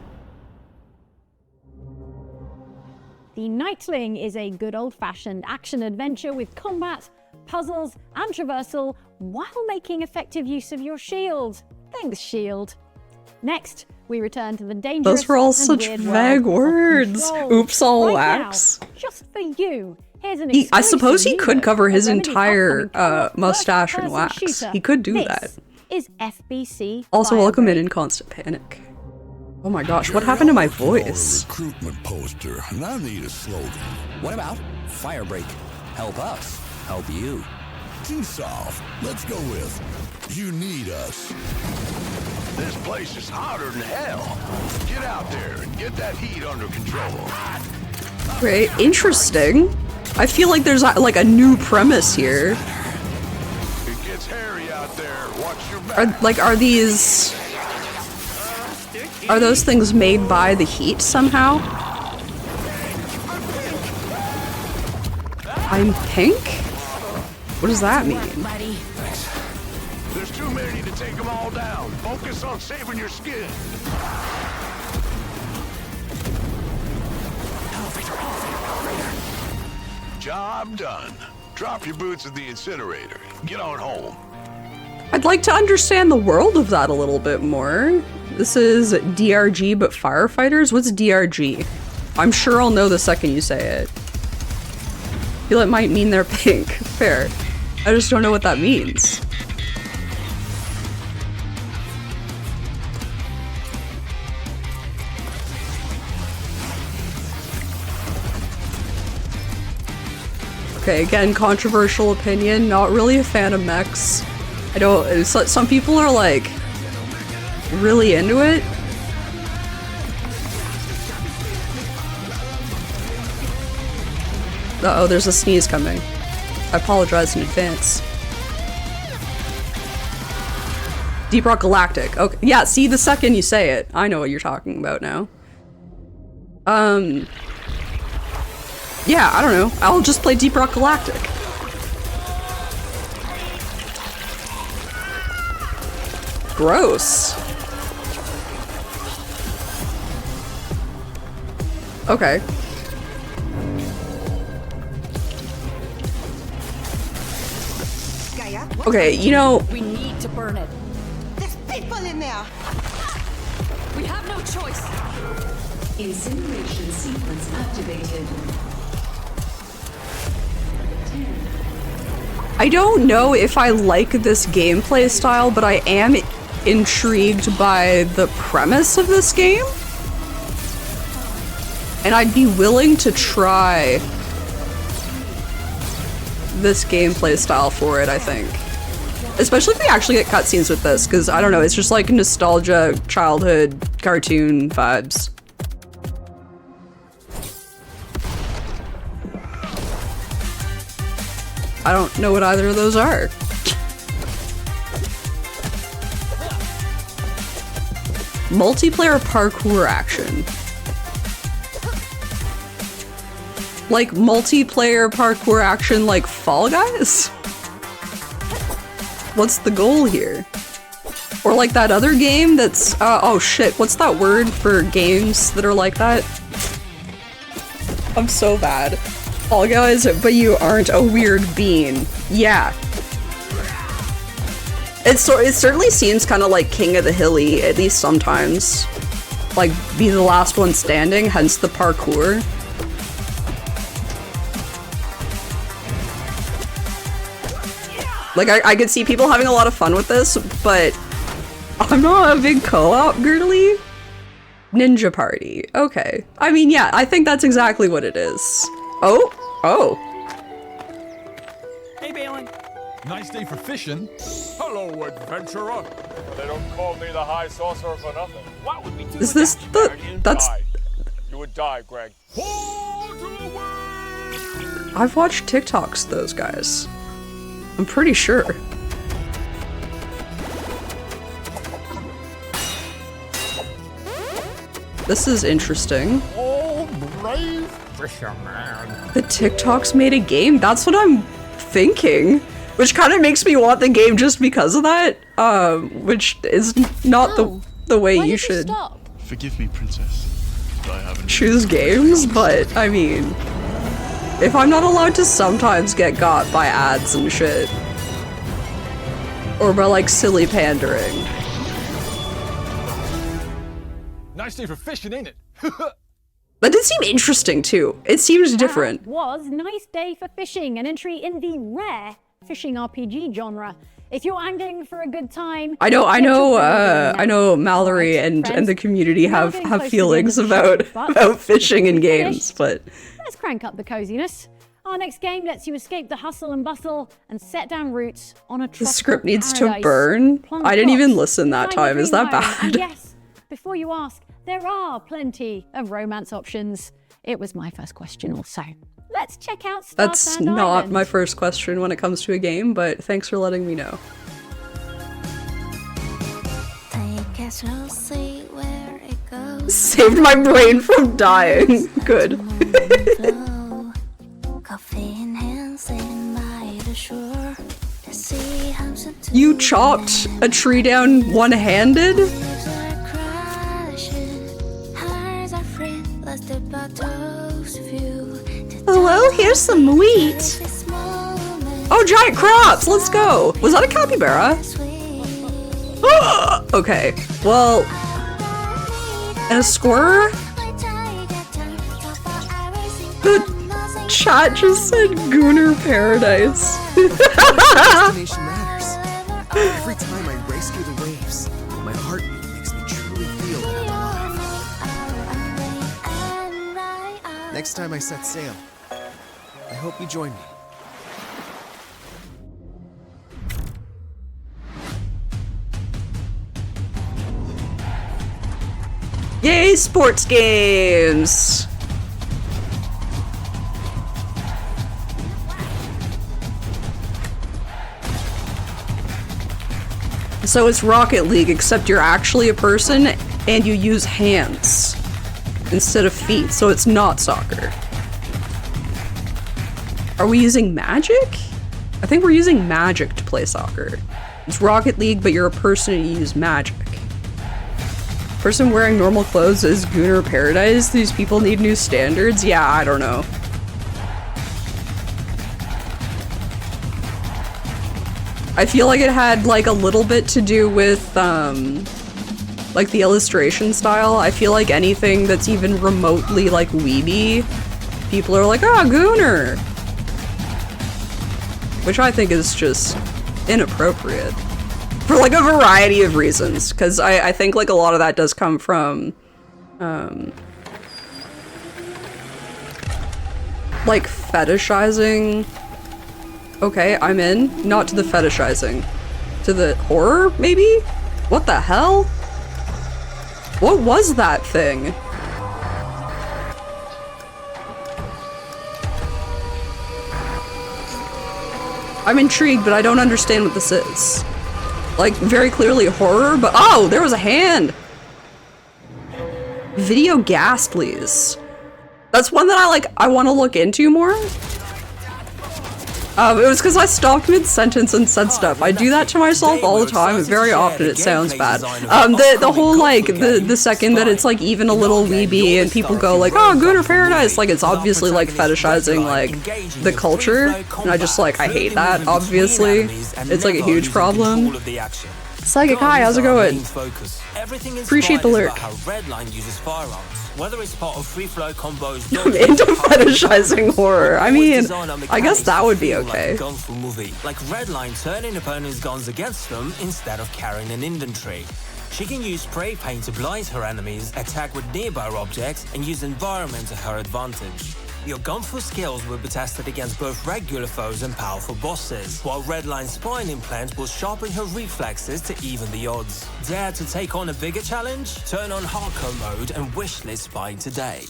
The Nightling is a good old-fashioned action-adventure with combat, puzzles, and traversal while making effective use of your shield. Thanks, shield. Next, we return to the dangerous—
those were all such vague words. Oops, all wax.
Now, just for you, here's an
I suppose he could cover his
remedy
entire
upcoming
mustache in
first-person
wax.
shooter.
He could do
This
that.
is FBC.
Also,
Fire
welcome
Break.
in Constant Panic. Oh my gosh, what happened to my voice?
Recruitment poster, and I need a slogan.
What about Firebreak? Help us, help you.
Too soft. Let's go with you need us.
This place is hotter than hell. Get out there and get that heat under control.
Great, interesting. I feel like there's like a new premise here.
It gets hairy out there. Watch your back.
Are those things made by the heat somehow? I'm pink? What does that mean?
There's too many to take them all down. Focus on saving your skin. Job done. Drop your boots at the incinerator. Get on home.
I'd like to understand the world of that a little bit more. This is DRG, but firefighters? What's DRG? I'm sure I'll know the second you say it. I feel it might mean they're pink. Fair. I just don't know what that means. Okay, again, controversial opinion. Not really a fan of mechs. I don't. Some people are like really into it. Uh-oh, there's a sneeze coming. I apologize in advance. Deep Rock Galactic. Okay, yeah, see, the second you say it, I know what you're talking about now. Yeah, I don't know. I'll just play Deep Rock Galactic. Gross. Okay. Okay, you know...
We need to burn it.
There's people in there!
We have no choice!
Incineration sequence activated.
I don't know if I like this gameplay style, but I am intrigued by the premise of this game. And I'd be willing to try this gameplay style for it, I think. Especially if we actually get cutscenes with this, because I don't know, it's just like nostalgia, childhood, cartoon vibes. I don't know what either of those are. Multiplayer parkour action. Like multiplayer parkour action like Fall Guys? What's the goal here? Or like that other game that's, oh shit, what's that word for games that are like that? I'm so bad. Fall Guys, but you aren't a weird bean. Yeah. It certainly seems kind of like King of the Hilly, at least sometimes. Like, be the last one standing, hence the parkour. Like, I could see people having a lot of fun with this, but I'm not a big co-op girly. Ninja Party. Okay. I mean, yeah, I think that's exactly what it is. Oh. Oh.
Hey, Balin.
Nice day for fishing.
Hello, adventurer. They don't call me the High Sorcerer for nothing. What would we do?
Is this the... that's...
You would die, Greg.
I've watched TikToks of those guys. I'm pretty sure. This is interesting.
Oh, brave fisherman.
The TikToks made a game? That's what I'm thinking. Which kind of makes me want the game just because of that. Which is not the way you should
Forgive me, princess. I haven't
choose games, but I mean, if I'm not allowed to sometimes get got by ads and shit, or by like silly pandering.
Nice day for fishing, ain't it?
That did seem interesting too. It seems different.
Was Nice Day for Fishing, an entry in the rare fishing RPG genre. If you're angling for a good time,
I know Mallory and the community have feelings about fishing in games, but
let's crank up the coziness. Our next game lets you escape the hustle and bustle and set down roots on a tropical
the script needs to
paradise.
burn.
Plum
I didn't even
crops,
listen that
find your
time. Is
dream
that
home.
bad?
And yes, before you ask, there are plenty of romance options. It was my first question also. Let's check out Star
That's
Sand
not
Island.
my first question when it comes to a game, but thanks for letting me know.
Take it slow, see where it goes.
Saved my brain from dying. Good.
Coffee in hand, sitting by the shore. The sea hums into
You chopped a tree down one-handed?
waves are crashing. Hearts are free, let's dip our toes to view.
Hello, here's some wheat. Oh, giant crops! Let's go! Was that a capybara? Okay, well... And a scorer? The chat just said Gooner Paradise.
Destination matters. Every time I race through the waves, my heartbeat makes me truly feel that I'm alive. Next time I set sail, I hope you join me.
Yay, sports games! So it's Rocket League, except you're actually a person and you use hands instead of feet, so it's not soccer. Are we using magic? I think we're using magic to play soccer. It's Rocket League, but you're a person and you use magic. Person wearing normal clothes is Gooner Paradise? These people need new standards? Yeah, I don't know. I feel like it had like a little bit to do with like the illustration style. I feel like anything that's even remotely like weeby, people are like, ah, Gooner! Which I think is just inappropriate. For like a variety of reasons, because I think like a lot of that does come from like fetishizing. Okay, I'm in. Not to the fetishizing. To the horror, maybe? What the hell? What was that thing? I'm intrigued, but I don't understand what this is. Like, very clearly horror, but oh, there was a hand! Video Ghastlies. That's one that I want to look into more. It was because I stopped mid-sentence and said stuff. I do that to myself all the time, and very often it sounds bad. The whole, like, the second that it's, like, even a little weeby and people go, like, oh, Gooner Paradise, like, it's obviously, like, fetishizing, like, the culture, and I just, like, I hate that, obviously. It's, like, a huge problem. Psychic, hi, how's it going? Appreciate the lurk.
Whether it's part of free flow combos,
I'm into fetishizing horror. I mean, I guess that would be okay.
Like Redline turning opponents' guns against them instead of carrying an inventory. She can use spray paint to blind her enemies, attack with nearby objects, and use environment to her advantage. Your gunful skills will be tested against both regular foes and powerful bosses, while Redline's spine implant will sharpen her reflexes to even the odds. Dare to take on a bigger challenge? Turn on hardcore mode and wishlist Spine today.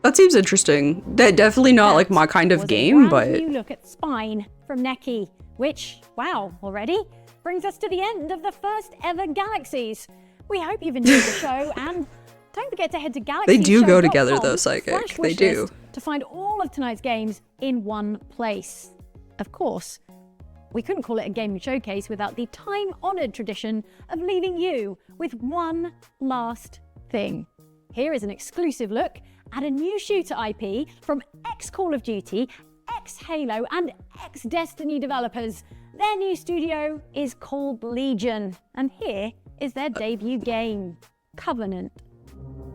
That seems interesting. Definitely not like my kind of game, but...
New look at Spine from Neki, which, wow, already brings us to the end of the first ever Galaxies. We hope you've enjoyed the show, and don't forget to head to Galaxies.
They do go together though, Psychic. They do.
To find all of tonight's games in one place. Of course, we couldn't call it a gaming showcase without the time-honored tradition of leaving you with one last thing. Here is an exclusive look at a new shooter IP from ex-Call of Duty, ex-Halo, and ex-Destiny developers. Their new studio is called Legion, and here is their debut game, Covenant.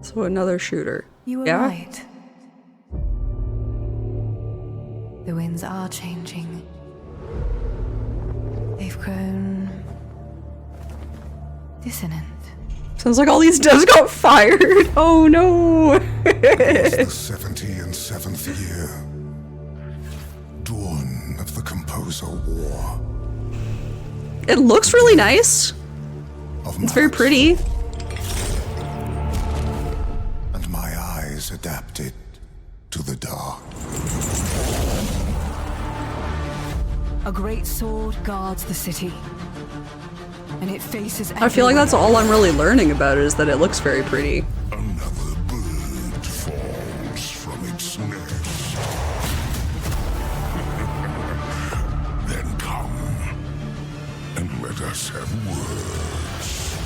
So another shooter.
You were right. The winds are changing. They've grown dissonant.
Sounds like all these devs got fired. Oh no.
It's the 77th year. Dawn of the Composer War.
It looks really nice. It's very pretty.
And my eyes adapted to the dark.
A great sword guards the city. And it faces
I feel like that's all I'm really learning about it, is that it looks very pretty.
Another bird falls from its nest. Then come and let us have words.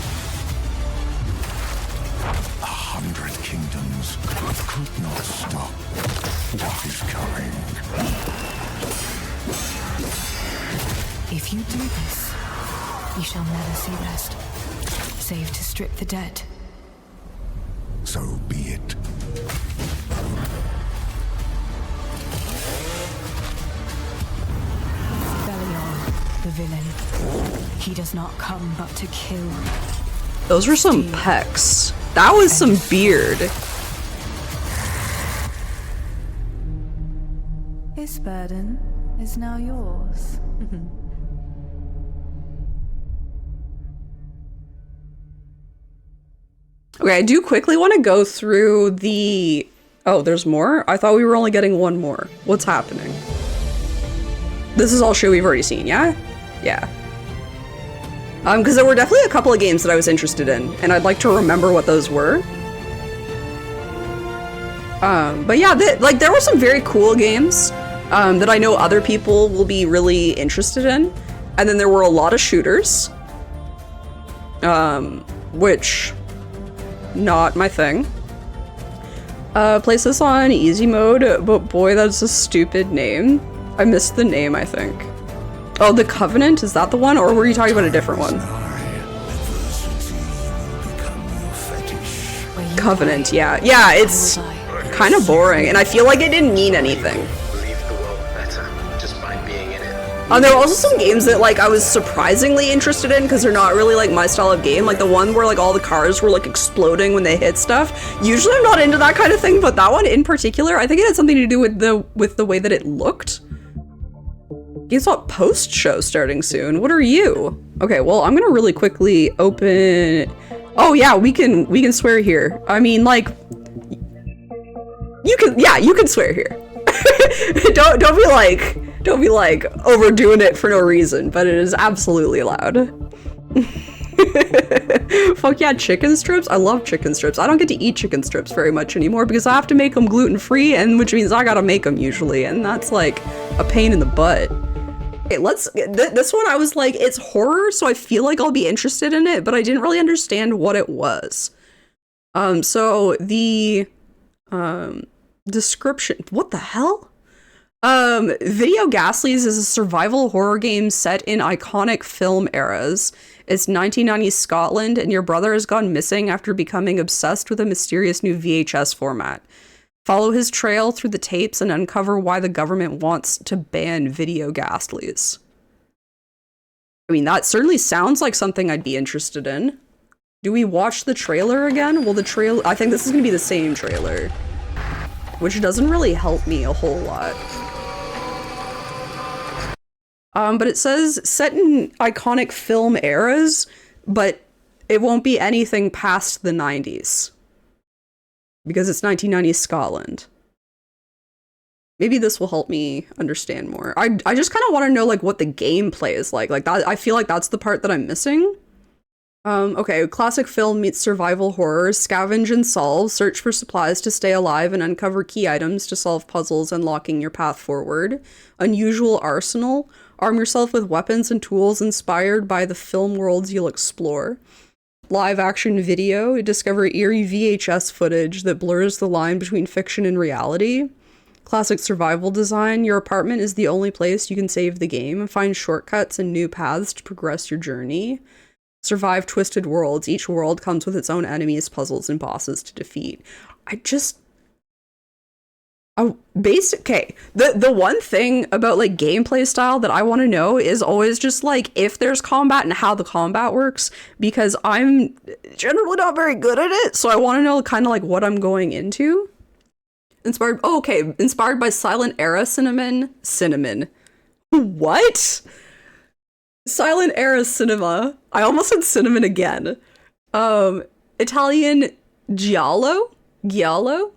100 kingdoms could not stop what is coming.
If you do this, you shall never see rest, save to strip the dead.
So be it.
Belial, the villain. He does not come but to kill.
Those were some pecs. That was some beard.
His burden is now yours.
Okay, I do quickly want to go through the... Oh, there's more? I thought we were only getting one more. What's happening? This is all shit we've already seen, yeah? Yeah. Because there were definitely a couple of games that I was interested in, and I'd like to remember what those were. But yeah, there were some very cool games that I know other people will be really interested in. And then there were a lot of shooters. Which, not my thing. Place this on easy mode, but boy, that's a stupid name. I missed the name, I think. Oh, The Covenant? Is that the one? Or were you talking about a different one? Covenant, yeah. Yeah, it's kind of boring, and I feel like it didn't mean anything. There were also some games that, like, I was surprisingly interested in because they're not really, like, my style of game. Like, the one where, like, all the cars were, like, exploding when they hit stuff. Usually I'm not into that kind of thing, but that one in particular, I think it had something to do with the way that it looked. GameSpot post-show starting soon. What are you? Okay, well, I'm gonna really quickly open... Oh, yeah, we can swear here. I mean, like... You can swear here. Don't be like overdoing it for no reason, but it is absolutely allowed. Fuck yeah, chicken strips? I love chicken strips. I don't get to eat chicken strips very much anymore because I have to make them gluten-free, and which means I gotta make them usually, and that's like a pain in the butt. Okay, this one I was like, it's horror, so I feel like I'll be interested in it, but I didn't really understand what it was. So the description, what the hell? Video Ghastlies is a survival horror game set in iconic film eras. It's 1990s Scotland, and your brother has gone missing after becoming obsessed with a mysterious new VHS format. Follow his trail through the tapes and uncover why the government wants to ban Video Ghastlies. I mean, that certainly sounds like something I'd be interested in. Do we watch the trailer again? Well, I think this is gonna be the same trailer, which doesn't really help me a whole lot. But it says set in iconic film eras, but it won't be anything past the 90s. Because it's 1990s Scotland. Maybe this will help me understand more. I just kind of want to know, like, what the gameplay is like. Like, that, I feel like that's the part that I'm missing. Okay, classic film meets survival horror. Scavenge and solve. Search for supplies to stay alive and uncover key items to solve puzzles, unlocking your path forward. Unusual arsenal. Arm yourself with weapons and tools inspired by the film worlds you'll explore. Live action video. Discover eerie VHS footage that blurs the line between fiction and reality. Classic survival design. Your apartment is the only place you can save the game. Find shortcuts and new paths to progress your journey. Survive twisted worlds. Each world comes with its own enemies, puzzles, and bosses to defeat. Okay, the one thing about, like, gameplay style that I want to know is always just, like, if there's combat and how the combat works, because I'm generally not very good at it, so I want to know kind of, like, what I'm going into. Inspired by Silent Era Cinnamon. What? Silent Era Cinema. I almost said cinnamon again. Italian Giallo? Giallo.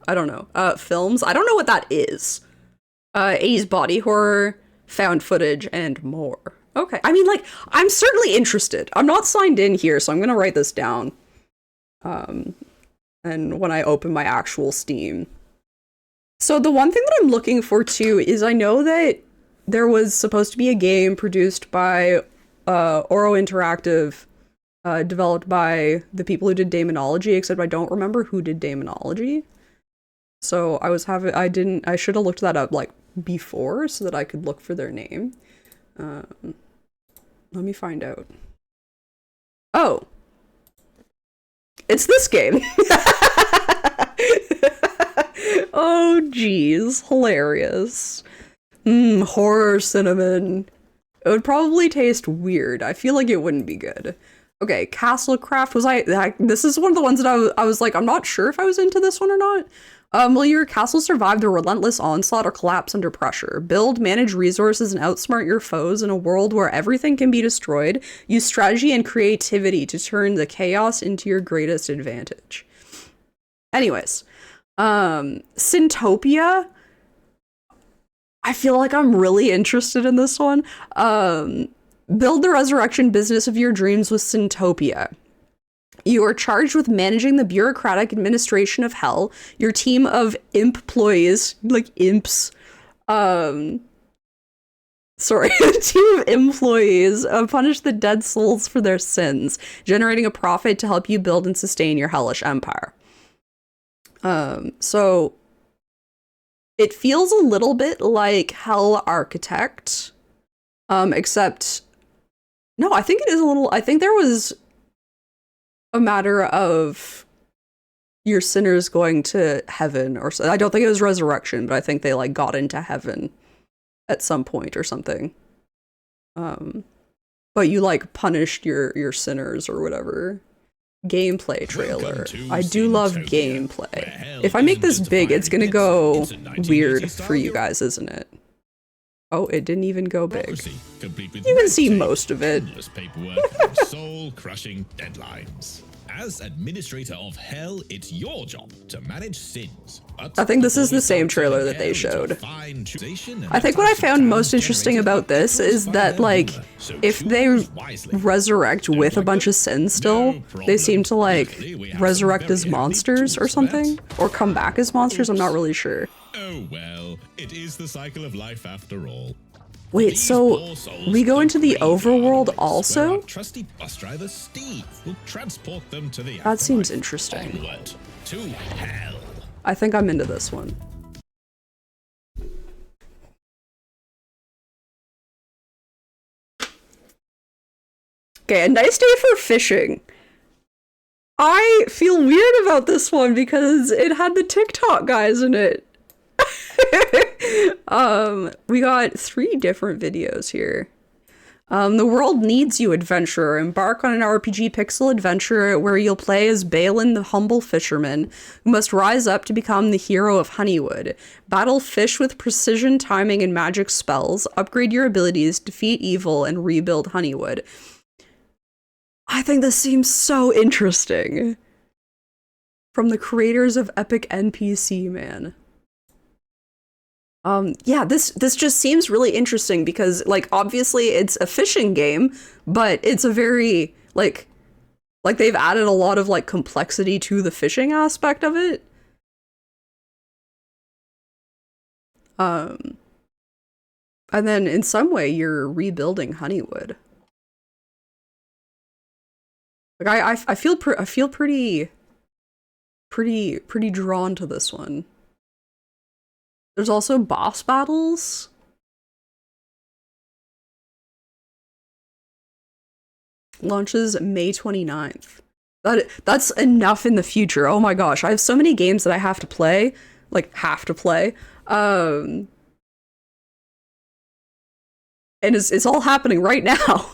I don't know. Films. I don't know what that is. 80s body horror, found footage, and more. Okay. I mean, like, I'm certainly interested. I'm not signed in here, so I'm gonna write this down. And when I open my actual Steam. So the one thing that I'm looking for, too, is I know that there was supposed to be a game produced by Oro Interactive, developed by the people who did Daemonology, except I don't remember who did Daemonology. So I should have looked that up, like, before so that I could look for their name. Let me find out. Oh. It's this game. Oh, geez. Hilarious. Horror cinnamon. It would probably taste weird. I feel like it wouldn't be good. Okay, Castlecraft this is one of the ones that I was like, I'm not sure if I was into this one or not. Will your castle survive the relentless onslaught or collapse under pressure? Build, manage resources, and outsmart your foes in a world where everything can be destroyed. Use strategy and creativity to turn the chaos into your greatest advantage. Anyways, Sintopia. I feel like I'm really interested in this one. Build the resurrection business of your dreams with Sintopia. You are charged with managing the bureaucratic administration of hell. Your team of employees, like imps, a team of employees punish the dead souls for their sins, generating a profit to help you build and sustain your hellish empire. So it feels a little bit like Hell Architect, except no, I think it is a little, I think there was a matter of your sinners going to heaven, or I don't think it was resurrection, but I think they like got into heaven at some point or something. But you like punished your sinners or whatever. Gameplay trailer. I do love gameplay. If I make this big, it's gonna go weird for you guys, isn't it? Oh, it didn't even go big. You can see most of it.
Soul-crushing deadlines. As administrator of hell, it's your job to manage sins.
I think this is the same trailer that they showed. I think what I found most interesting about this is that, like, if they resurrect with a bunch of sins still, they seem to, like, resurrect as monsters or something? Or come back as monsters? I'm not really sure.
Oh well, it is the cycle of life after all.
Wait, so we go into the overworld also?
Trusty bus driver Steve will transport them to the
that seems interesting.
Onward to hell.
I think I'm into this one. Okay, a nice day for fishing. I feel weird about this one because it had the TikTok guys in it. We got 3 different videos here. The world needs you, adventurer. Embark on an RPG pixel adventure where you'll play as Balin, the humble fisherman, who must rise up to become the hero of Honeywood. Battle fish with precision, timing, and magic spells. Upgrade your abilities, defeat evil, and rebuild Honeywood. I think this seems so interesting. From the creators of Epic NPC, man. Yeah, this just seems really interesting because, like, obviously it's a fishing game, but it's a very, like they've added a lot of, like, complexity to the fishing aspect of it. And then in some way you're rebuilding Honeywood. Like, I feel pretty drawn to this one. There's also boss battles. Launches May 29th. That's enough in the future. Oh my gosh, I have so many games that I have to play. Like, have to play. And it's all happening right now.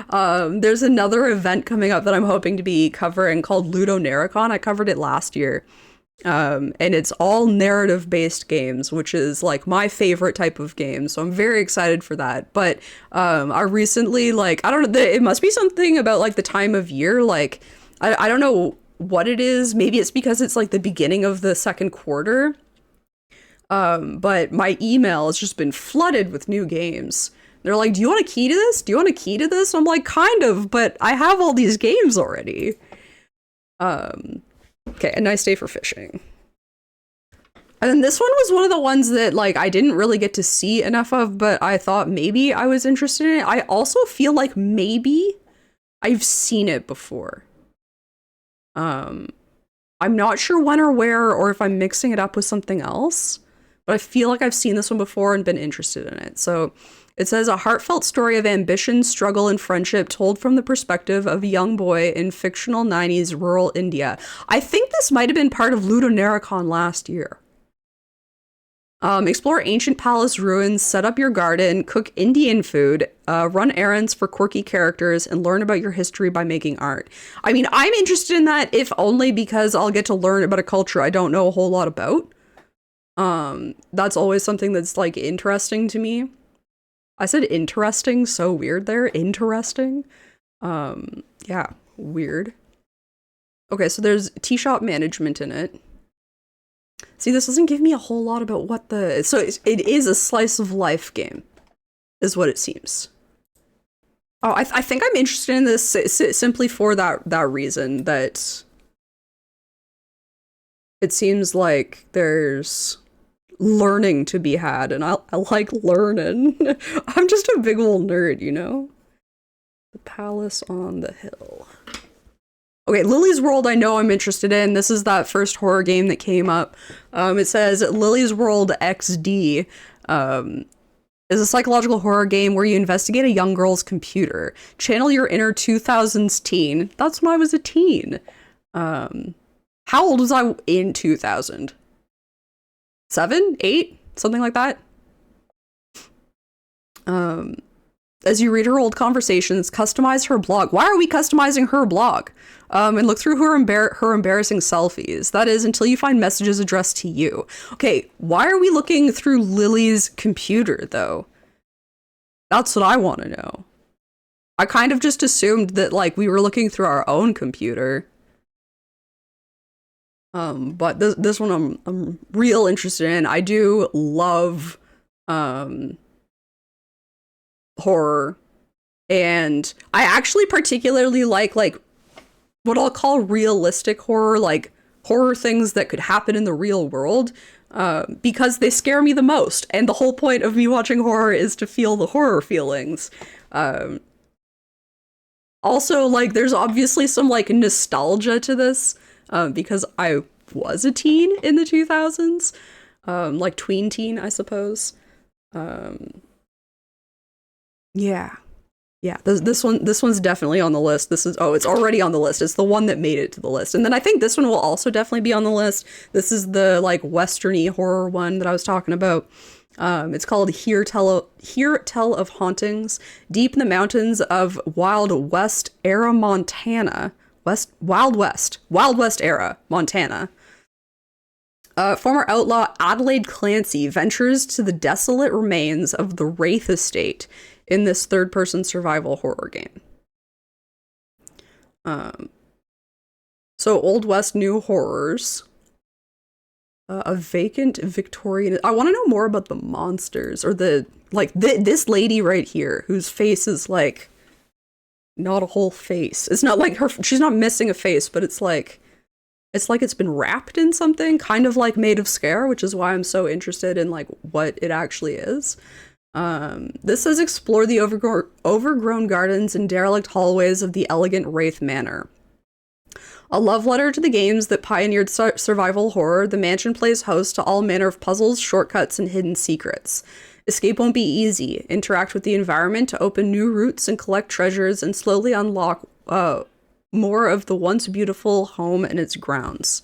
There's another event coming up that I'm hoping to be covering called Ludonarracon. I covered it last year. And it's all narrative-based games, which is, like, my favorite type of game, so I'm very excited for that. But I recently, like, I don't know, it must be something about, like, the time of year, like, I don't know what it is. Maybe it's because it's, like, the beginning of the second quarter, but my email has just been flooded with new games. They're like, do you want a key to this? Do you want a key to this? I'm like, kind of, but I have all these games already. Okay, a nice day for fishing. And then this one was one of the ones that, like, I didn't really get to see enough of, but I thought maybe I was interested in it. I also feel like maybe I've seen it before. I'm not sure when or where, or if I'm mixing it up with something else, but I feel like I've seen this one before and been interested in it. So it says, a heartfelt story of ambition, struggle, and friendship told from the perspective of a young boy in fictional 90s rural India. I think this might have been part of Ludonarracon last year. Explore ancient palace ruins, set up your garden, cook Indian food, run errands for quirky characters, and learn about your history by making art. I mean, I'm interested in that if only because I'll get to learn about a culture I don't know a whole lot about. That's always something that's like interesting to me. I said interesting, so weird there. Interesting. Yeah, weird. Okay, so there's tea shop management in it. See, this doesn't give me a whole lot about what the... So it is a slice of life game, is what it seems. Oh, I think I'm interested in this simply for that reason, that it seems like there's learning to be had, and I like learning. I'm just a big old nerd, you know? The Palace on the Hill. Okay, Lily's World I know I'm interested in. This is that first horror game that came up. It says Lily's World XD is a psychological horror game where you investigate a young girl's computer. Channel your inner 2000s teen. That's when I was a teen. How old was I in 2000? 7? 8? Something like that? As you read her old conversations, customize her blog. Why are we customizing her blog? And look through her embarrassing selfies. That is, until you find messages addressed to you. Okay, why are we looking through Lily's computer, though? That's what I want to know. I kind of just assumed that, like, we were looking through our own computer. But this one I'm real interested in. I do love, horror, and I actually particularly like what I'll call realistic horror, like horror things that could happen in the real world, because they scare me the most, and the whole point of me watching horror is to feel the horror feelings. Also, like, there's obviously some like nostalgia to this, because I was a teen in the 2000s, like tween teen, I suppose. Yeah. This one's definitely on the list. It's already on the list. It's the one that made it to the list. And then I think this one will also definitely be on the list. This is the like westerny horror one that I was talking about. It's called Hear Tell of Hauntings. Deep in the mountains of Wild West era Montana. Wild West era Montana. Former outlaw Adelaide Clancy ventures to the desolate remains of the Wraith Estate in this third-person survival horror game. So Old West New Horrors. A vacant Victorian... I want to know more about the monsters, or the... Like, this lady right here, whose face is, like, not a whole face. It's not like she's not missing a face, but it's like it's been wrapped in something, kind of like Made of Scare, which is why I'm so interested in, like, what it actually is. This says explore the overgrown gardens and derelict hallways of the elegant Wraith Manor. A love letter to the games that pioneered survival horror, the mansion plays host to all manner of puzzles, shortcuts, and hidden secrets. Escape won't be easy. Interact with the environment to open new routes and collect treasures and slowly unlock more of the once beautiful home and its grounds.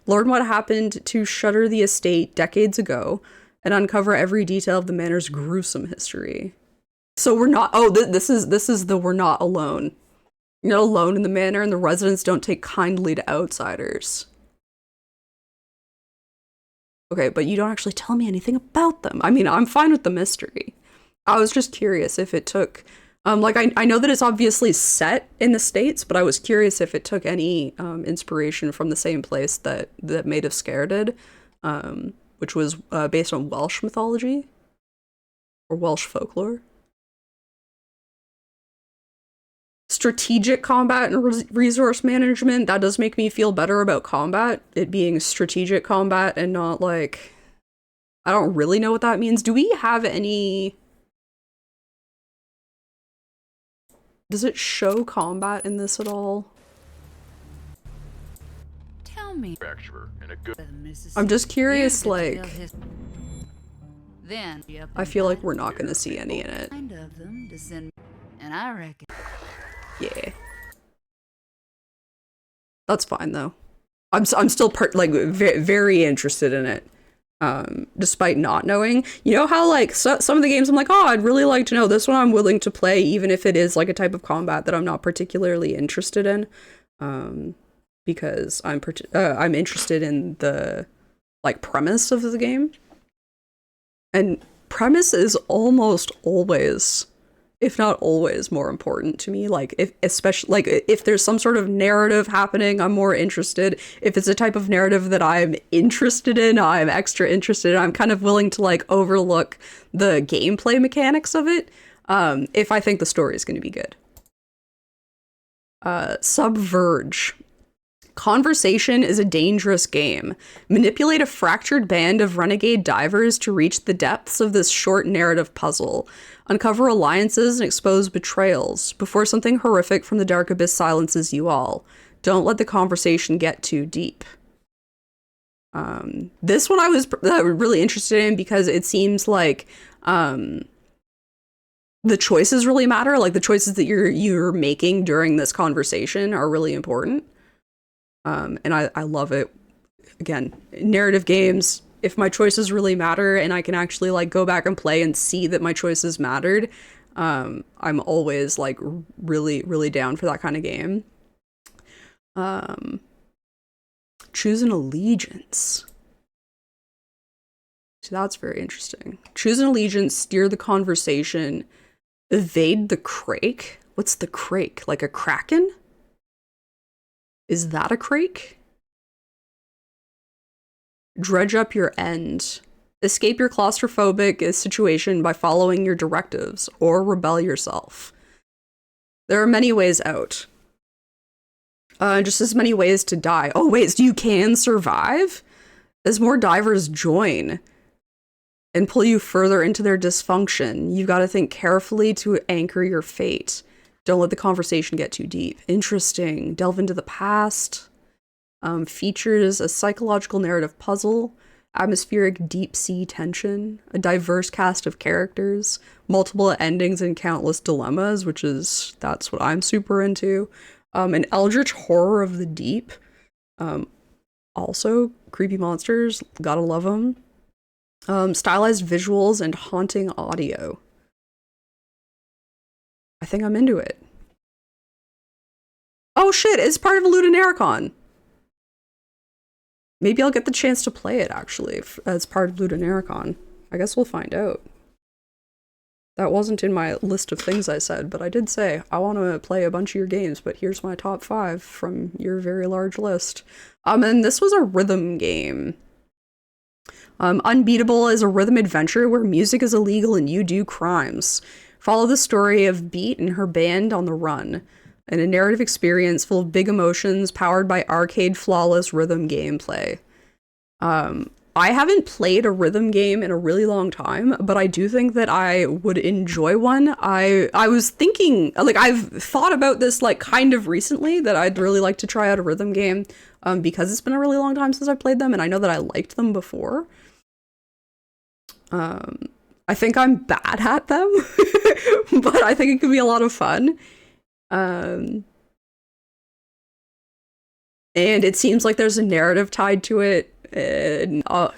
Learn what happened to shutter the estate decades ago and uncover every detail of the manor's gruesome history. So we're not... Oh, this is the we're not alone. You're not alone in the manor, and the residents don't take kindly to outsiders. Okay, but you don't actually tell me anything about them. I mean, I'm fine with the mystery. I was just curious if it took... like, I know that it's obviously set in the States, but I was curious if it took any inspiration from the same place that Made of Scare did, which was based on Welsh mythology, or Welsh folklore. Strategic combat and resource management, that does make me feel better about combat, it being strategic combat and not like... I don't really know what that means. Do we have any... Does it show combat in this at all?
Tell me.
I'm just curious, like...
Then
I feel like we're not gonna see any in it.
And I reckon.
Yeah. That's fine though. I'm still very interested in it. despite not knowing. You know how like some of the games I'm like, oh, I'd really like to know. This one I'm willing to play even if it is like a type of combat that I'm not particularly interested in, because I'm interested in the like premise of the game. And premise is almost always, if not always, more important to me. Like especially like if there's some sort of narrative happening, I'm more interested. If it's a type of narrative that I'm interested in, I'm extra interested in. I'm kind of willing to like overlook the gameplay mechanics of it, if I think the story is going to be good. Sub-verge. Conversation is a dangerous game. Manipulate a fractured band of renegade divers to reach the depths of this short narrative puzzle. Uncover alliances and expose betrayals before something horrific from the dark abyss silences you all. Don't let the conversation get too deep. This one I was really interested in because it seems like the choices really matter. Like the choices that you're making during this conversation are really important. And I love it. Again, narrative games, if my choices really matter and I can actually like go back and play and see that my choices mattered, I'm always like really, really down for that kind of game. Choose an allegiance. So that's very interesting. Choose an allegiance, steer the conversation, evade the crake. What's the crake? Like a kraken? Is that a crake? Dredge up your end. Escape your claustrophobic situation by following your directives, or rebel yourself. There are many ways out. Just as many ways to die. Oh wait, you can survive? As more divers join and pull you further into their dysfunction, you've got to think carefully to anchor your fate. Don't let the conversation get too deep. Interesting. Delve into the past. Features a psychological narrative puzzle, atmospheric deep sea tension, a diverse cast of characters, multiple endings and countless dilemmas, that's what I'm super into. An eldritch horror of the deep. Also, creepy monsters, gotta love them. Stylized visuals and haunting audio. I think I'm into it. Oh shit, it's part of Ludonarracon. Maybe I'll get the chance to play it, actually, as part of Ludonarracon. I guess we'll find out. That wasn't in my list of things I said, but I did say, I want to play a bunch of your games, but here's my top 5 from your very large list. And this was a rhythm game. Unbeatable is a rhythm adventure where music is illegal and you do crimes. Follow the story of Beat and her band on the run, and a narrative experience full of big emotions powered by arcade flawless rhythm gameplay. I haven't played a rhythm game in a really long time, but I do think that I would enjoy one. I was thinking, like, I've thought about this, like, kind of recently, that I'd really like to try out a rhythm game, because it's been a really long time since I played them, and I know that I liked them before. I think I'm bad at them, but I think it could be a lot of fun. And it seems like there's a narrative tied to it. And I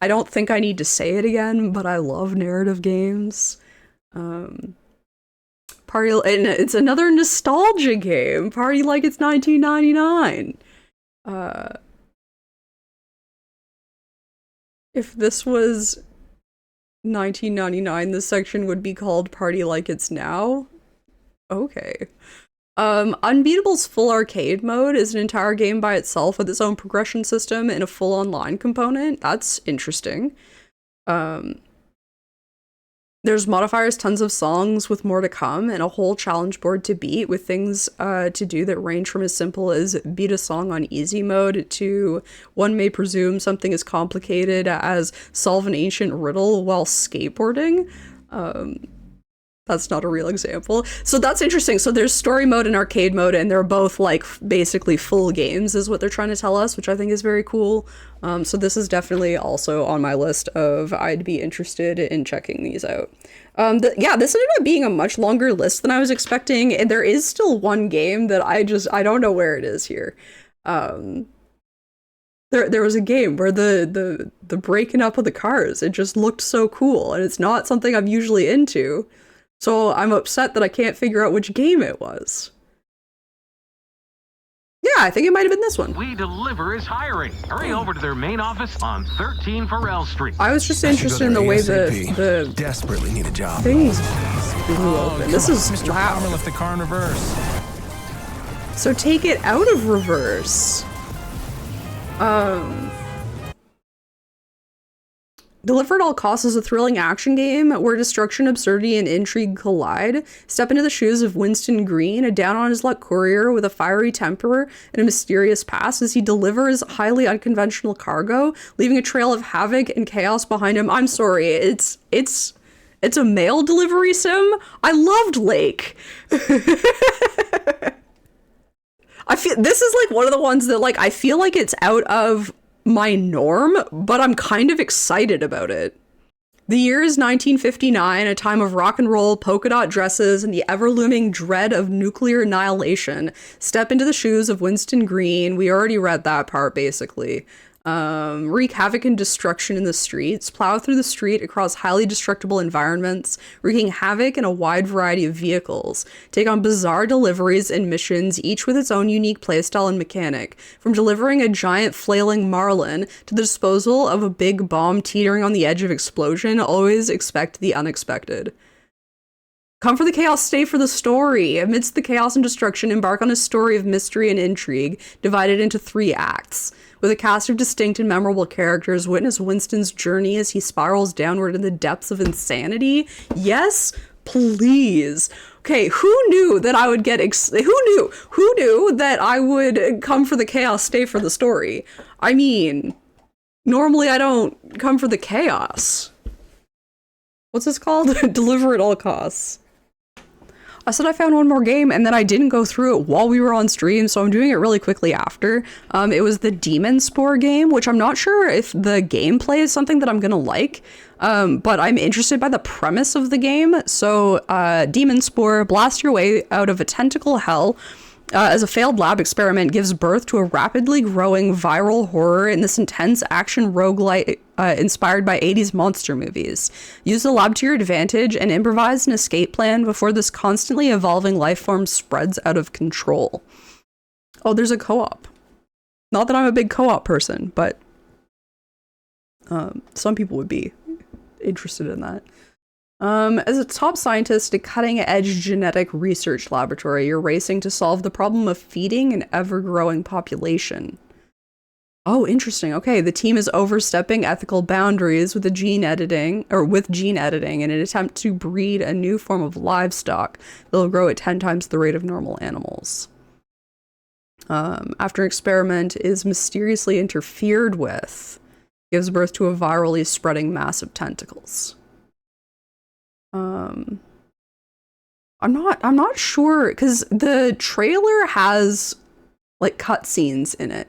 don't think I need to say it again, but I love narrative games. And it's another nostalgia game. Party like it's 1999. If this was 1999, this section would be called Party Like It's Now. Okay. Unbeatable's full arcade mode is an entire game by itself with its own progression system and a full online component. That's interesting. There's modifiers, tons of songs with more to come, and a whole challenge board to beat with things to do that range from as simple as beat a song on easy mode to, one may presume, something as complicated as solve an ancient riddle while skateboarding. That's not a real example. So that's interesting. So there's story mode and arcade mode, and they're both like basically full games is what they're trying to tell us, which I think is very cool. So this is definitely also on my list of I'd be interested in checking these out. Yeah, this ended up being a much longer list than I was expecting, and there is still one game that I don't know where it is here. There's There was a game where the breaking up of the cars, it just looked so cool, and it's not something I'm usually into. So I'm upset that I can't figure out which game it was. Yeah, I think it might have been this one.
We Deliver is hiring. Hurry over to their main office on 13 Farrell Street.
I was just interested in the way the
desperately need a job.
Things blew open. This is
Mr.
wow.
Palmer left the car in reverse.
So take it out of reverse. Deliver at All Costs is a thrilling action game where destruction, absurdity, and intrigue collide. Step into the shoes of Winston Green, a down-on-his-luck courier with a fiery temper and a mysterious past as he delivers highly unconventional cargo, leaving a trail of havoc and chaos behind him. I'm sorry, it's a mail delivery sim? I loved Lake. I feel this is like one of the ones that like I feel like it's out of my norm, but I'm kind of excited about it. The year is 1959, a time of rock and roll, polka dot dresses, and the ever-looming dread of nuclear annihilation. Step into the shoes of Winston Green. We already read that part, basically. Wreak havoc and destruction in the streets, plow through the street across highly destructible environments, wreaking havoc in a wide variety of vehicles, take on bizarre deliveries and missions, each with its own unique playstyle and mechanic, from delivering a giant flailing marlin to the disposal of a big bomb teetering on the edge of explosion. Always expect the unexpected. Come for the chaos, stay for the story. Amidst the chaos and destruction, embark on a story of mystery and intrigue, divided into 3 acts. With a cast of distinct and memorable characters, witness Winston's journey as he spirals downward in the depths of insanity. Yes, please. Okay, who knew that I would get who knew that I would come for the chaos, stay for the story? I mean, normally I don't come for the chaos. What's this called? Deliver at all costs. I said I found one more game and then I didn't go through it while we were on stream, so I'm doing it really quickly after. It was the Demon Spore game, which I'm not sure if the gameplay is something that I'm gonna like, but I'm interested by the premise of the game. So Demon Spore, blast your way out of a tentacle hell as a failed lab experiment gives birth to a rapidly growing viral horror in this intense action roguelite inspired by 80s monster movies. Use the lab to your advantage and improvise an escape plan before this constantly evolving life form spreads out of control. Oh, there's a co-op. Not that I'm a big co-op person, but some people would be interested in that. As a top scientist at a cutting-edge genetic research laboratory, you're racing to solve the problem of feeding an ever-growing population. Oh, interesting. Okay, the team is overstepping ethical boundaries with gene editing in an attempt to breed a new form of livestock that'll grow at 10 times the rate of normal animals. After an experiment is mysteriously interfered with, gives birth to a virally spreading mass of tentacles. I'm not sure, because the trailer has like cutscenes in it,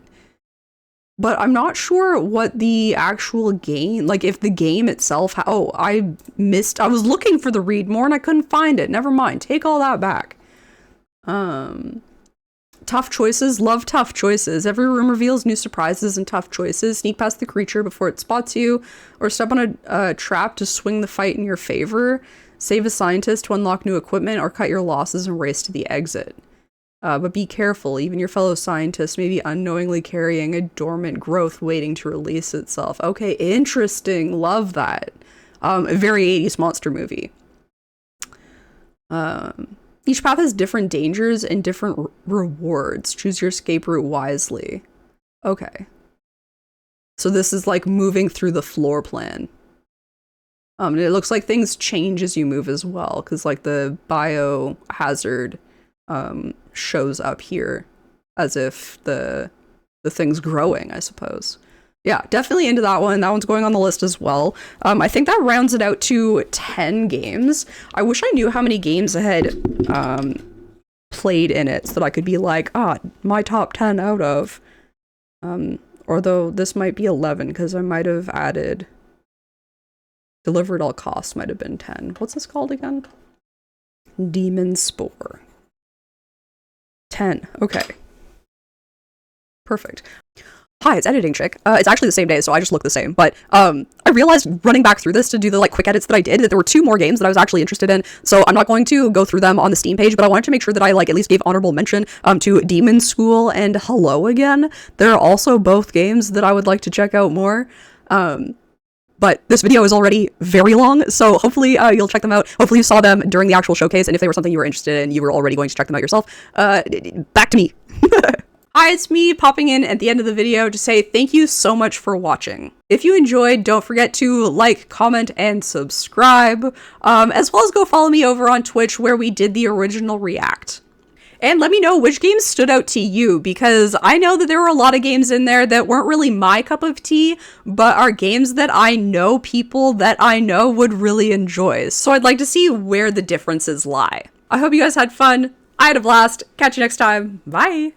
but I'm not sure what the actual game, like if the game itself, I was looking for the read more and I couldn't find it. Never mind, take all that back. Tough choices, love tough choices. Every room reveals new surprises and tough choices. Sneak past the creature before it spots you, or step on a trap to swing the fight in your favor. Save a scientist to unlock new equipment, or cut your losses and race to the exit. But be careful, even your fellow scientists may be unknowingly carrying a dormant growth waiting to release itself. Okay, interesting, love that. A very 80s monster movie. Each path has different dangers and different rewards. Choose your escape route wisely. Okay. So this is like moving through the floor plan. And it looks like things change as you move as well, because like the biohazard shows up here as if the thing's growing, I suppose. Yeah, definitely into that one. That one's going on the list as well. I think that rounds it out to 10 games. I wish I knew how many games I had played in it so that I could be like, my top 10 out of. Although this might be 11 because I might have added Deliver at All Costs might have been 10. What's this called again? Demon Spore. 10. Okay. Perfect. Hi, it's Editing Chick. It's actually the same day, so I just look the same. But I realized running back through this to do the like quick edits that I did that there were 2 more games that I was actually interested in. So I'm not going to go through them on the Steam page, but I wanted to make sure that I like at least gave honorable mention to Demon School and Hello Again. They're also both games that I would like to check out more. But this video is already very long, so hopefully you'll check them out. Hopefully you saw them during the actual showcase, and if they were something you were interested in, you were already going to check them out yourself. Back to me. Hi, it's me popping in at the end of the video to say thank you so much for watching. If you enjoyed, don't forget to like, comment, and subscribe, as well as go follow me over on Twitch where we did the original react. And let me know which games stood out to you, because I know that there were a lot of games in there that weren't really my cup of tea, but are games that I know people that I know would really enjoy. So I'd like to see where the differences lie. I hope you guys had fun. I had a blast. Catch you next time. Bye.